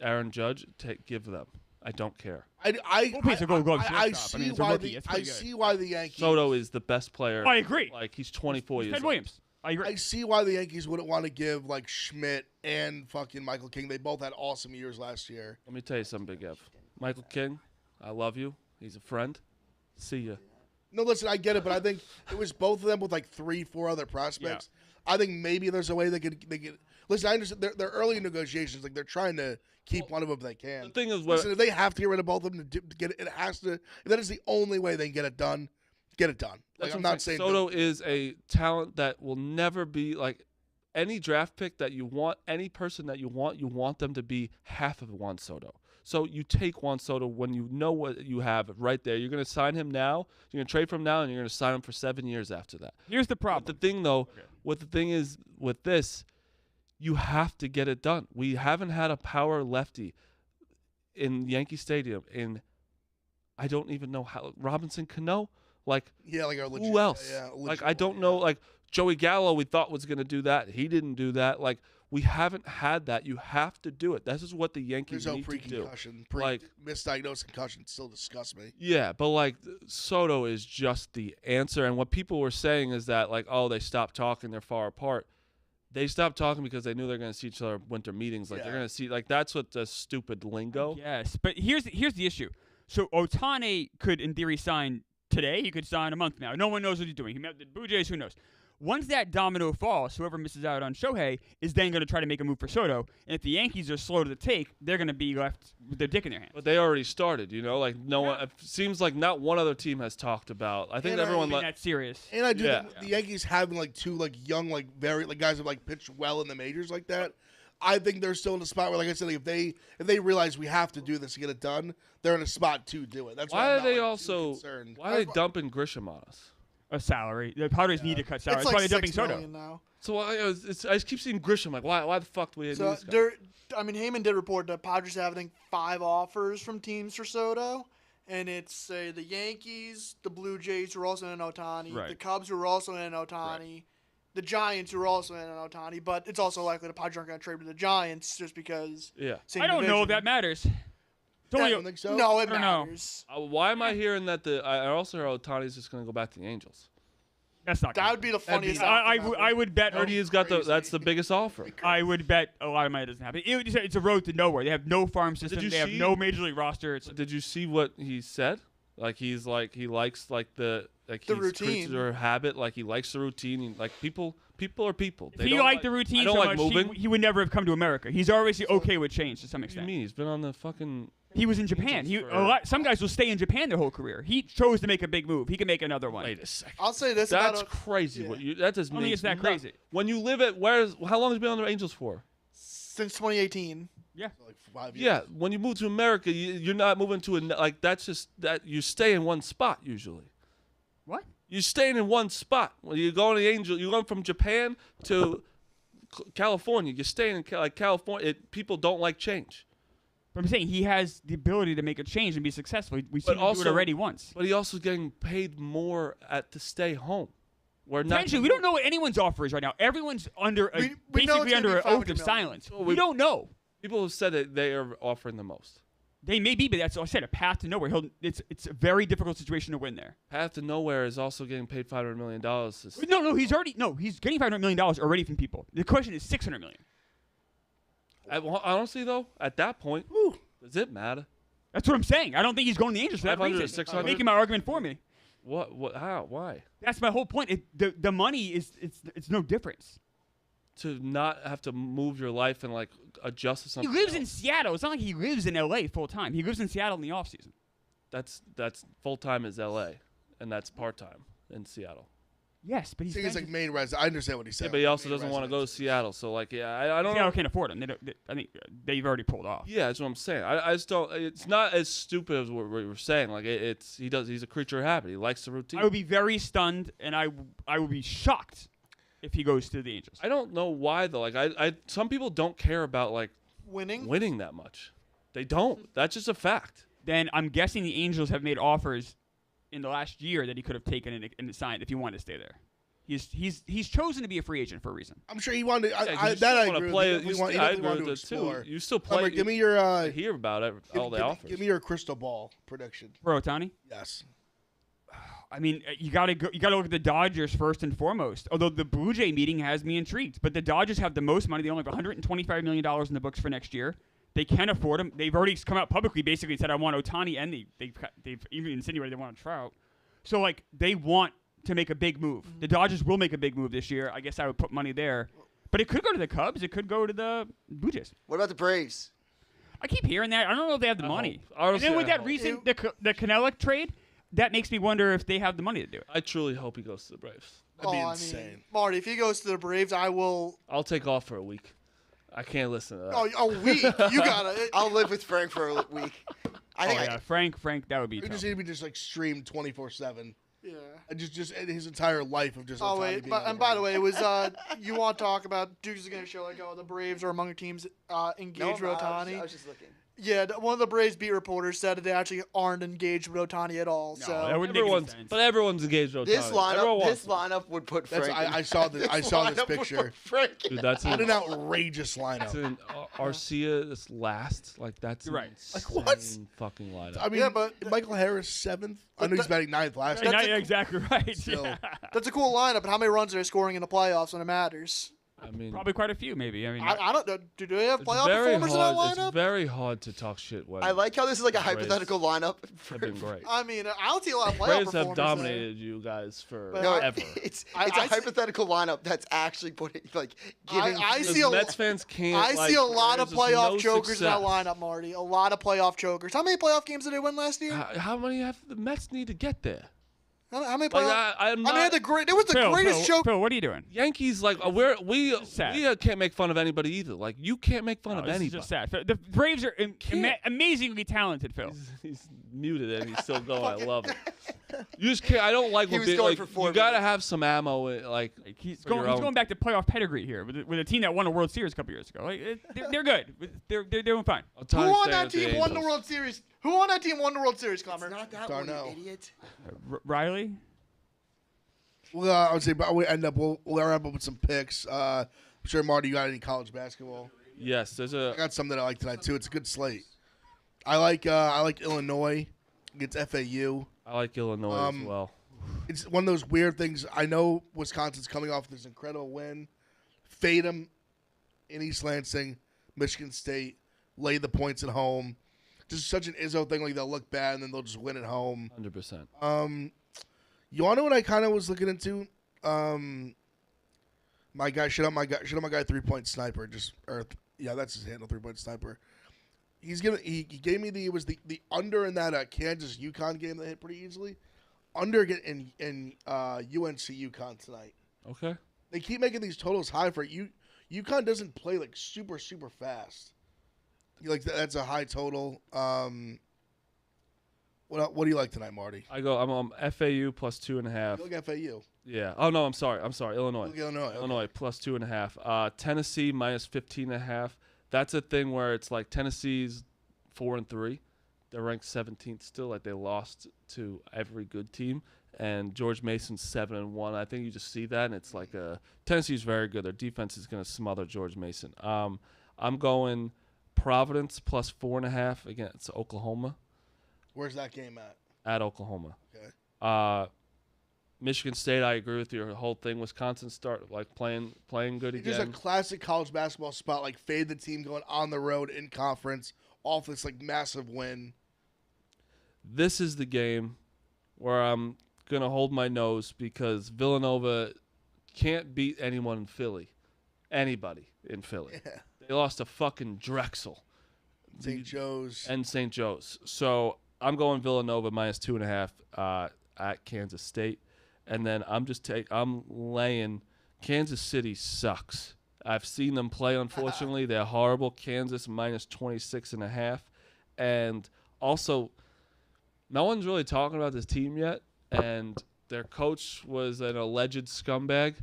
Speaker 3: Aaron Judge, give them. I don't care.
Speaker 2: Volpe's a Gold Glove
Speaker 1: I
Speaker 2: shortstop. I
Speaker 1: see
Speaker 2: mean, it's a
Speaker 1: why
Speaker 2: rookie.
Speaker 1: the
Speaker 2: It's
Speaker 1: I
Speaker 2: pretty good.
Speaker 1: see why the Yankees.
Speaker 3: Soto is the best player.
Speaker 2: I agree.
Speaker 3: Like he's 24 years
Speaker 2: Ted
Speaker 3: old.
Speaker 2: Williams. I agree.
Speaker 1: I see why the Yankees wouldn't want to give like Schmidt and fucking Michael King. They both had awesome years last year.
Speaker 3: Let me tell you something, Big Ev. Michael King, I love you. He's a friend. See ya.
Speaker 1: No, listen, I get it, but I think it was both of them with like 3-4 other prospects. I think maybe there's a way they could. Listen, I understand they're early negotiations. Like they're trying to keep one of them if they can.
Speaker 3: The thing is,
Speaker 1: listen, if they have to get rid of both of them to get it, it has to. If that is the only way they can get it done. Get it done. Like
Speaker 3: That's
Speaker 1: I'm
Speaker 3: what
Speaker 1: not saying
Speaker 3: Soto is a talent that will never be like any draft pick that you want, any person that you want them to be half of Juan Soto. So you take Juan Soto when you know what you have right there. You're going to sign him now. You're going to trade for him now, and you're going to sign him for 7 years after that.
Speaker 2: Here's the problem.
Speaker 3: But the thing, though, what the thing is with this, you have to get it done. We haven't had a power lefty in Yankee Stadium in, I don't even know how, Robinson Cano? Like,
Speaker 1: like our legit,
Speaker 3: who else?
Speaker 1: Yeah,
Speaker 3: like, I don't know. Like, Joey Gallo, we thought was going to do that. He didn't do that. Like, we haven't had that. You have to do it. This is what the Yankees
Speaker 1: There's no
Speaker 3: need to do.
Speaker 1: pre-concussion.
Speaker 3: Like,
Speaker 1: misdiagnosed concussion still disgusts me.
Speaker 3: yeah, but like Soto is just the answer. And what people were saying is that like, oh, they stopped talking, they're far apart. They stopped talking because they knew they're going to see each other at winter meetings. Like they're going to see, like that's what the stupid lingo.
Speaker 2: Yes, but here's the issue. So Ohtani could, in theory, sign today. He could sign a month from now. No one knows what he's doing. He met the Blue Jays. Who knows? Once that domino falls, whoever misses out on Shohei is then going to try to make a move for Soto. And if the Yankees are slow to the take, they're going to be left with their dick in their hand.
Speaker 3: But they already started, like no one. It seems like not one other team has talked about. I think everyone.
Speaker 2: That's serious.
Speaker 1: And I do think the Yankees having like two like young like very like guys that like pitched well in the majors like that. I think they're still in a spot where, like I said, like, if they realize we have to do this to get it done, they're in a spot to do it. That's
Speaker 3: why
Speaker 1: I'm
Speaker 3: are
Speaker 1: not,
Speaker 3: they
Speaker 1: like,
Speaker 3: also?
Speaker 1: concerned.
Speaker 3: Why are they dumping Grisham on us?
Speaker 2: A salary. The Padres need to cut salary.
Speaker 5: It's
Speaker 2: That's
Speaker 5: like
Speaker 2: why they're dumping
Speaker 5: $6
Speaker 2: Soto.
Speaker 5: million now.
Speaker 3: So I just keep seeing Grisham. Like, why the fuck do we?
Speaker 5: So
Speaker 3: do this guy?
Speaker 5: Heyman did report that Padres have, I think, 5 offers from teams for Soto, and it's the Yankees, the Blue Jays, who are also in Ohtani,
Speaker 2: Right.
Speaker 5: the Cubs, who are also in Ohtani, the Giants, who are also in Ohtani, but it's also likely the Padres aren't going to trade with the Giants just because.
Speaker 3: Yeah.
Speaker 5: Same
Speaker 2: I don't know if
Speaker 5: division.
Speaker 2: that matters.
Speaker 1: I don't think so.
Speaker 5: No, it
Speaker 2: I don't know.
Speaker 5: matters.
Speaker 3: Why am I hearing that I also heard Ohtani's just going to go back to the Angels?
Speaker 2: That's not.
Speaker 5: That would be the funniest.
Speaker 2: I would bet.
Speaker 3: Heard he's got that's the biggest offer.
Speaker 2: I would bet a lot of money doesn't happen. It's a road to nowhere. They have no farm system.
Speaker 3: you
Speaker 2: They have
Speaker 3: see-
Speaker 2: no major league roster.
Speaker 3: Did you see what he said? Like he likes like the
Speaker 5: routine.
Speaker 3: or habit. Like he likes the routine. Like people are people.
Speaker 2: If he liked the routine
Speaker 3: I don't
Speaker 2: so
Speaker 3: like
Speaker 2: much,
Speaker 3: moving.
Speaker 2: he would never have come to America. He's obviously okay with change to some
Speaker 3: What do you
Speaker 2: extent.
Speaker 3: mean? He's been on the fucking.
Speaker 2: He was in Japan. Some guys will stay in Japan their whole career. He chose to make a big move. He can make another one.
Speaker 3: Wait a second.
Speaker 5: I'll say this
Speaker 3: That's
Speaker 5: about
Speaker 3: crazy.
Speaker 5: yeah.
Speaker 3: What you that does
Speaker 2: I don't think
Speaker 3: mean
Speaker 2: it's that crazy.
Speaker 3: When you live at how long has he been on the Angels for?
Speaker 5: since 2018.
Speaker 2: Yeah.
Speaker 1: Like 5 years.
Speaker 3: Yeah, when you move to America, you're not moving to that's just that you stay in one spot usually.
Speaker 2: What?
Speaker 3: You're staying in one spot. When you go to the Angel, you're going from Japan to California. You're staying in California. People don't like change.
Speaker 2: But I'm saying he has the ability to make a change and be successful. We've seen him do it already once.
Speaker 3: But he also getting paid more to stay home.
Speaker 2: Potentially, we don't know what anyone's offer is right now. Everyone's under basically under an oath of silence. We don't know.
Speaker 3: People have said that they are offering the most.
Speaker 2: They may be, but that's what I said. A path to nowhere. It's a very difficult situation to win there.
Speaker 3: Path to nowhere is also getting paid $500 million.
Speaker 2: No, he's getting $500 million already from people. The question is $600 million.
Speaker 3: Honestly, though, at that point, does it matter?
Speaker 2: That's what I'm saying. I don't think he's going to the Angels for that reason.
Speaker 3: 600?
Speaker 2: Making my argument for me.
Speaker 3: What? How? Why?
Speaker 2: That's my whole point. The money is it's no difference.
Speaker 3: To not have to move your life and adjust to something.
Speaker 2: He lives in Seattle. It's not like he lives in LA full time. He lives in Seattle in the off season.
Speaker 3: That's full time is LA, and that's part time in Seattle.
Speaker 2: Yes, but
Speaker 1: he's like main resident. I understand what he's saying.
Speaker 3: Yeah, but he also doesn't want to go to Seattle. So I don't.
Speaker 2: Seattle can't afford him. I think they've already pulled off.
Speaker 3: Yeah, that's what I'm saying. I just don't. It's not as stupid as what we were saying. He's a creature of habit. He likes the routine.
Speaker 2: I would be very stunned, and I would be shocked if he goes to the Angels.
Speaker 3: I don't know why though. Some people don't care about winning that much. They don't. That's just a fact.
Speaker 2: Then I'm guessing the Angels have made offers in the last year that he could have taken and signed if he wanted to stay there. He's chosen to be a free agent for a reason.
Speaker 1: I'm sure he wanted. I agree with you.
Speaker 3: I agree with it too. You still play.
Speaker 1: Give me your.
Speaker 3: I hear about all the offers.
Speaker 1: Give me your crystal ball prediction
Speaker 2: for Ohtani.
Speaker 1: Yes.
Speaker 2: I mean, you gotta look at the Dodgers first and foremost. Although the Blue Jay meeting has me intrigued, but the Dodgers have the most money. They only have $125 million in the books for next year. They can afford him. They've already come out publicly, basically said, "I want Ohtani," and they've even insinuated they want a Trout. So they want to make a big move. The Dodgers will make a big move this year. I guess I would put money there. But it could go to the Cubs. It could go to the Blue Jays.
Speaker 4: What about the Braves?
Speaker 2: I keep hearing that. I don't know if they have the money.
Speaker 3: Honestly,
Speaker 2: and then with that recent the Cannella trade, that makes me wonder if they have the money to do it.
Speaker 3: I truly hope he goes to the Braves.
Speaker 1: That'd be insane.
Speaker 5: Marty, if he goes to the Braves, I'll
Speaker 3: take off for a week. I can't listen to that.
Speaker 5: Oh, a week? You gotta.
Speaker 4: I'll live with Frank for a week.
Speaker 2: Frank, that would be.
Speaker 1: It just need to be just streamed 24/7.
Speaker 5: Yeah.
Speaker 1: Just his entire life of just.
Speaker 5: Oh wait, by the way, it was you want to talk about Duke's is going to show the Braves are among the teams engaged with Ohtani.
Speaker 4: I was just looking.
Speaker 5: Yeah, one of the Braves beat reporters said that they actually aren't engaged with Ohtani at all.
Speaker 2: No,
Speaker 5: so
Speaker 2: that wouldn't make any sense.
Speaker 3: But everyone's engaged with Ohtani.
Speaker 4: This lineup would put Frank.
Speaker 1: I saw this. I saw this picture.
Speaker 3: Dude, that's
Speaker 1: an outrageous lineup.
Speaker 3: That's an Arcia is last. That's
Speaker 2: right.
Speaker 1: What?
Speaker 3: Fucking lineup.
Speaker 1: I mean, but Michael Harris 7th. I know he's batting 9th last year.
Speaker 2: Exactly right.
Speaker 1: Still.
Speaker 5: That's a cool lineup. But how many runs are they scoring in the playoffs when it matters?
Speaker 3: I mean,
Speaker 2: probably quite a few, maybe. I mean,
Speaker 5: I don't know. Do they have playoff performers in that lineup?
Speaker 3: It's very hard to talk shit when.
Speaker 4: I like how this is like a hypothetical lineup.
Speaker 3: Have been great.
Speaker 5: I mean, I don't see a lot of playoff
Speaker 3: Braves
Speaker 5: performers.
Speaker 3: Have dominated you guys for
Speaker 4: no,
Speaker 3: ever.
Speaker 4: It's a hypothetical lineup that's actually putting giving.
Speaker 5: I see
Speaker 3: Mets fans can't.
Speaker 5: I see a lot of playoff chokers
Speaker 3: success.
Speaker 5: in that lineup, Marty. A lot of playoff chokers. How many playoff games did they win last year?
Speaker 3: How many have the Mets need to get there?
Speaker 5: How many playoffs?
Speaker 3: I'm not,
Speaker 5: it was the greatest choke.
Speaker 2: Phil, what are you doing?
Speaker 3: Yankees, we can't make fun of anybody either. You can't make fun of anybody.
Speaker 2: It's just sad. The Braves are amazingly talented, Phil.
Speaker 3: He's muted and he's still going. I love it. You just can't. I don't like
Speaker 4: he
Speaker 3: when
Speaker 4: was going for 4
Speaker 3: you gotta have some ammo.
Speaker 2: He's going back to playoff pedigree here with a team that won a World Series a couple years ago. They're good. They're doing fine.
Speaker 5: Who on that team won the World Series? Who on that team won the World Series, Connor?
Speaker 4: It's not that one, you idiot.
Speaker 2: Riley.
Speaker 1: Well, I would say, but we'll wrap up with some picks. I'm sure Marty, you got any college basketball?
Speaker 3: Yes,
Speaker 1: I got some that I like tonight too. It's a good slate. I like Illinois against FAU.
Speaker 3: I like Illinois as well.
Speaker 1: It's one of those weird things. I know Wisconsin's coming off this incredible win. Fade them in East Lansing, Michigan State. Lay the points at home. Just such an Izzo thing. They'll look bad and then they'll just win at home.
Speaker 3: 100%.
Speaker 1: You want to know what I kind of was looking into? My guy, shut up my guy, 3-point sniper. That's his handle, 3-point sniper. He gave me the under in that Kansas UConn game that hit pretty easily. Under in UNC UConn tonight.
Speaker 3: Okay.
Speaker 1: They keep making these totals high for you. UConn doesn't play super fast. That's a high total. What do you like tonight, Marty?
Speaker 3: I'm FAU plus 2.5.
Speaker 1: You like FAU?
Speaker 3: Yeah. Oh no, I'm sorry. Illinois.
Speaker 1: Illinois.
Speaker 3: Plus 2.5. Tennessee minus 15.5. That's a thing where it's like Tennessee's 4-3. They're ranked 17th still. Like they lost to every good team. And George Mason's 7-1. I think you just see that, and it's like Tennessee's very good. Their defense is going to smother George Mason. I'm going Providence plus 4.5 against Oklahoma.
Speaker 1: Where's that game at?
Speaker 3: At Oklahoma.
Speaker 1: Okay.
Speaker 3: Michigan State, I agree with your whole thing. Wisconsin start like playing good
Speaker 1: It's just
Speaker 3: again.
Speaker 1: a classic college basketball spot, like fade the team going on the road in conference off this like massive win.
Speaker 3: This is the game where I'm gonna hold my nose because Villanova can't beat anyone in Philly. Anybody in Philly.
Speaker 1: Yeah.
Speaker 3: They lost to fucking Drexel.
Speaker 1: St. Joe's.
Speaker 3: And St. Joe's. So I'm going Villanova minus 2.5 at Kansas State. And then I'm laying Kansas City sucks. I've seen them play, unfortunately. They're horrible. Kansas minus 26.5. And also, no one's really talking about this team yet. And their coach was an alleged scumbag.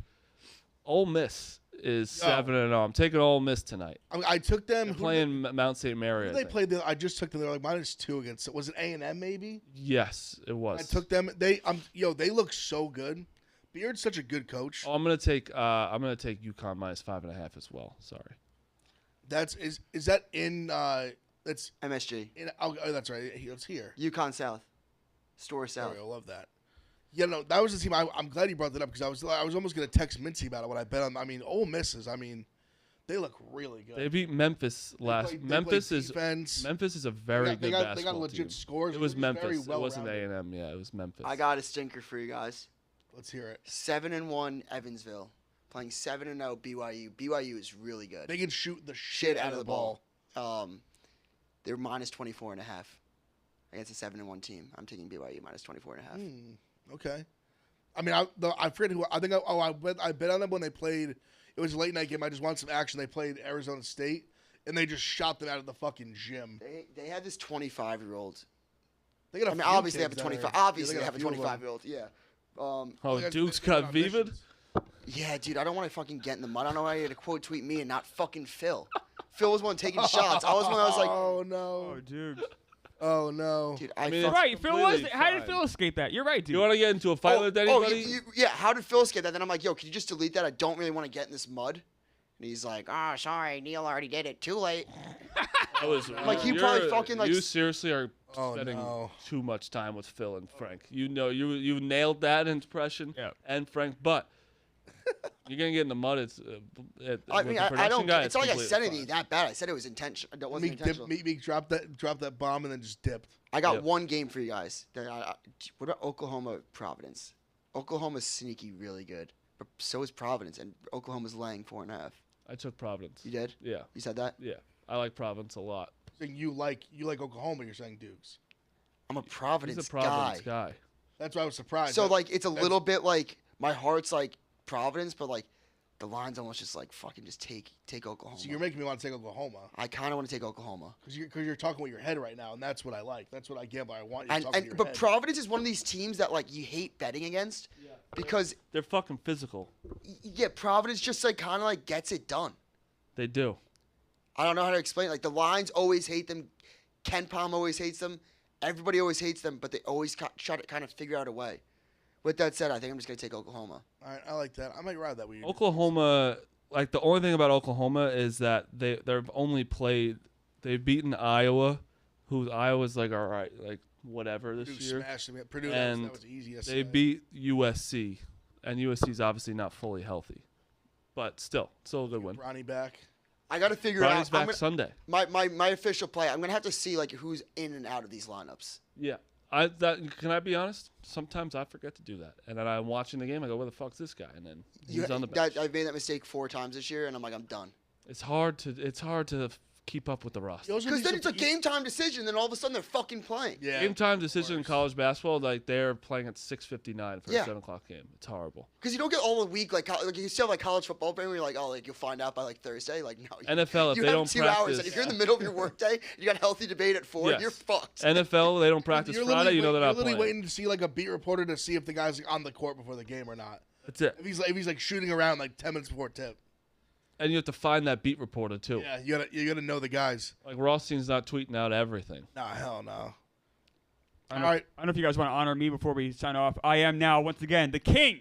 Speaker 3: Ole Miss is 7-0. I'm taking Ole Miss tonight.
Speaker 1: I took them.
Speaker 3: They're playing Mount St. Mary.
Speaker 1: They played. I just took them. They're like -2 against. Was it A&M maybe?
Speaker 3: Yes, it was.
Speaker 1: I took them. They look so good. Beard's such a good coach.
Speaker 3: Oh, I'm gonna take UConn minus 5.5 as well. Sorry.
Speaker 1: Is that in that's
Speaker 4: MSG.
Speaker 1: Oh, that's right. It's here.
Speaker 4: UConn South. Store South.
Speaker 1: I love that. Yeah, no, that was the team. I'm glad you brought that up because I was almost gonna text Mincy about it when I bet on. I mean, Ole Misses. I mean, they look really good.
Speaker 3: They beat Memphis last. Memphis is a very good basketball
Speaker 1: They got legit
Speaker 3: team.
Speaker 1: scores.
Speaker 3: It was Memphis.
Speaker 1: Well
Speaker 3: it wasn't
Speaker 1: rounded.
Speaker 3: A&M. Yeah, it was Memphis.
Speaker 4: I got a stinker for you guys.
Speaker 1: Let's hear it.
Speaker 4: 7-1 Evansville playing 7-0 BYU. BYU is really good.
Speaker 1: They can shoot the shit out of the ball.
Speaker 4: They're minus 24.5 against a 7-1 team. I'm taking BYU minus 24.5.
Speaker 1: Okay. I mean, I forget who. I think I bet on them when they played. It was a late night game. I just wanted some action. They played Arizona State, and they just shot them out of the fucking gym.
Speaker 4: They had this 25-year-old.
Speaker 1: They got a
Speaker 4: I mean,
Speaker 1: few
Speaker 4: obviously they have a
Speaker 1: kids
Speaker 4: 25.
Speaker 1: that are-
Speaker 4: Obviously
Speaker 1: yeah,
Speaker 4: they have a
Speaker 1: got few of them.
Speaker 4: 25-year-old. Yeah.
Speaker 3: Duke's got Vivid.
Speaker 4: Yeah, dude. I don't want to fucking get in the mud. I don't know why you had to quote tweet me and not fucking Phil. Phil was one taking shots. I was one. I was like,
Speaker 1: oh no.
Speaker 2: Oh, dude.
Speaker 1: Oh no.
Speaker 4: Dude,
Speaker 2: You're right. Phil was. How did Phil escape that? You're right, dude.
Speaker 3: You want to get into a fight with anybody?
Speaker 4: Yeah. How did Phil escape that? Then I'm like, yo, can you just delete that? I don't really want to get in this mud. And he's like, oh, sorry, Neil already did it. Too late.
Speaker 3: I was
Speaker 4: like he probably fucking like.
Speaker 3: You seriously are spending too much time with Phil and Frank. You know, you nailed that impression and Frank, but you're gonna get in the mud. It's
Speaker 4: I mean, I don't.
Speaker 3: Guy,
Speaker 4: it's not like I said
Speaker 3: fine.
Speaker 4: anything that bad. I said it was intentional. It wasn't intentional.
Speaker 1: Meek dropped that bomb and then just dipped.
Speaker 4: I got one game for you guys. What about Oklahoma Providence? Oklahoma's sneaky really good, but so is Providence, and Oklahoma's laying 4.5.
Speaker 3: I took Providence.
Speaker 4: You did?
Speaker 3: Yeah.
Speaker 4: You said that?
Speaker 3: Yeah. I like Providence a lot.
Speaker 1: So you like Oklahoma? You're saying Dukes?
Speaker 4: I'm a Providence,
Speaker 3: He's a Providence guy.
Speaker 1: That's why I was surprised.
Speaker 4: So like it's a little bit like my heart's like Providence, but like the line's almost just like fucking just take Oklahoma.
Speaker 1: So you're making me want to take Oklahoma.
Speaker 4: I kind of want to take Oklahoma
Speaker 1: because you're talking with your head right now, and that's what I like. That's what I gamble. I want you to talk with your
Speaker 4: but
Speaker 1: head.
Speaker 4: Providence is one of these teams that like you hate betting against because
Speaker 3: they're fucking physical.
Speaker 4: Yeah, Providence just like kind of like gets it done.
Speaker 3: They do.
Speaker 4: I don't know how to explain it. Like the lines always hate them. Ken Palm always hates them. Everybody always hates them, but they always try to kind of figure out a way. With that said, I think I'm just gonna take Oklahoma.
Speaker 1: All right, I like that. I might ride that with you.
Speaker 3: Oklahoma, like the only thing about Oklahoma is that they've beaten Iowa, who Iowa's like all right, like whatever this year.
Speaker 1: Smashed them. Purdue,
Speaker 3: and
Speaker 1: that was easy.
Speaker 3: They beat USC, and USC's obviously not fully healthy, but still a good win.
Speaker 1: Bronny back.
Speaker 4: I got to figure
Speaker 3: Bronny's
Speaker 4: out.
Speaker 3: back Sunday.
Speaker 4: My official play. I'm gonna have to see like who's in and out of these lineups.
Speaker 3: Yeah. Can I be honest? Sometimes I forget to do that, and then I'm watching the game. I go, "Where the fuck's this guy?" And then he's on the bench.
Speaker 4: I've made that mistake 4 times this year, and I'm like, I'm done.
Speaker 3: It's hard to keep up with the roster.
Speaker 4: Because then it's a game time decision. Then all of a sudden they're fucking playing.
Speaker 1: Yeah.
Speaker 3: Game time decision in college basketball, like they're playing at 6:59 for a 7:00 game. It's horrible.
Speaker 4: Because you don't get all the week like you still have like college football playing where you're like, oh, like you'll find out by like Thursday. Like no.
Speaker 3: NFL, if
Speaker 4: you
Speaker 3: they
Speaker 4: have
Speaker 3: don't
Speaker 4: 2
Speaker 3: practice,
Speaker 4: hours, and if you're in the middle of your workday, you got healthy debate at 4.
Speaker 3: Yes.
Speaker 4: You're fucked.
Speaker 3: NFL, they don't practice
Speaker 1: You're
Speaker 3: Friday. You know they're
Speaker 1: You're
Speaker 3: not
Speaker 1: literally
Speaker 3: playing.
Speaker 1: waiting to see like a beat reporter to see if the guy's on the court before the game or not.
Speaker 3: That's it.
Speaker 1: If he's like shooting around like 10 minutes before tip.
Speaker 3: And you have to find that beat reporter too.
Speaker 1: Yeah, you gotta know the guys.
Speaker 3: Like Rothstein's not tweeting out everything.
Speaker 1: Nah, hell no.
Speaker 2: All right. I don't know if you guys want to honor me before we sign off. I am now once again the king.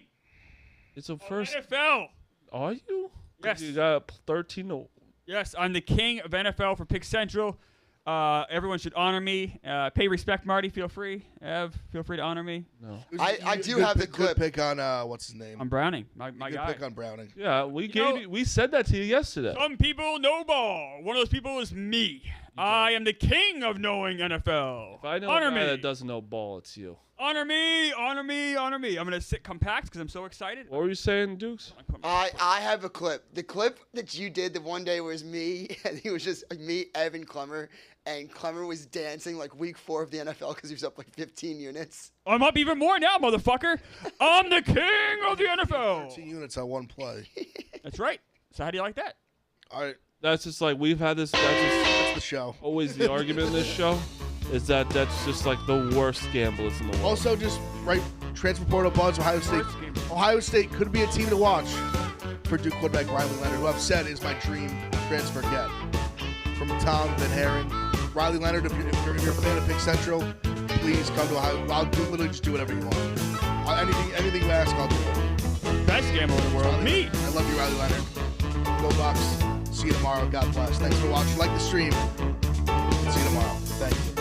Speaker 3: It's a first
Speaker 2: NFL.
Speaker 3: Are you?
Speaker 2: Yes.
Speaker 3: You got 13.
Speaker 2: Yes, I'm the king of NFL for Pick Central. Everyone should honor me. Pay respect, Marty. Feel free. Ev, feel free to honor me.
Speaker 3: No.
Speaker 4: I do have the clip.
Speaker 1: Good pick on what's his name?
Speaker 2: I'm Browning. My
Speaker 1: good
Speaker 2: guy.
Speaker 1: pick on Browning.
Speaker 3: Yeah, we said that to you yesterday.
Speaker 2: Some people know ball. One of those people is me. I am the king of knowing NFL.
Speaker 3: If I know
Speaker 2: honor
Speaker 3: a guy
Speaker 2: me.
Speaker 3: that doesn't know ball, it's you.
Speaker 2: Honor me, honor me, honor me. I'm gonna sit compact because I'm so excited.
Speaker 3: What were you saying, Dukes?
Speaker 4: I have a clip. The clip that you did the one day was me, and it was just me, Evan Clemmer, and Clemmer was dancing like week 4 of the NFL because he was up like 15 units.
Speaker 2: I'm up even more now, motherfucker. I'm the king of the NFL.
Speaker 1: 13 units on one play.
Speaker 2: That's right. So how do you like that?
Speaker 1: All right,
Speaker 3: That's just like we've had this.
Speaker 1: that's the show.
Speaker 3: Always the argument in this show is that that's just like the worst gamblers in the world.
Speaker 1: Also, just right, transfer portal buzz. Ohio State. Ohio State could be a team to watch for Duke quarterback Riley Leonard, who I've said is my dream transfer get. From Tom Van Haren, Riley Leonard. If you're a fan of Pick Central, please come to Ohio. I'll literally just do whatever you want. Anything you ask, I'll do it.
Speaker 2: Best gambler in the world. Me.
Speaker 1: I love you, Riley Leonard. Go Bucks. See you tomorrow. God bless. Thanks for watching. Like the stream. See you tomorrow. Thank you.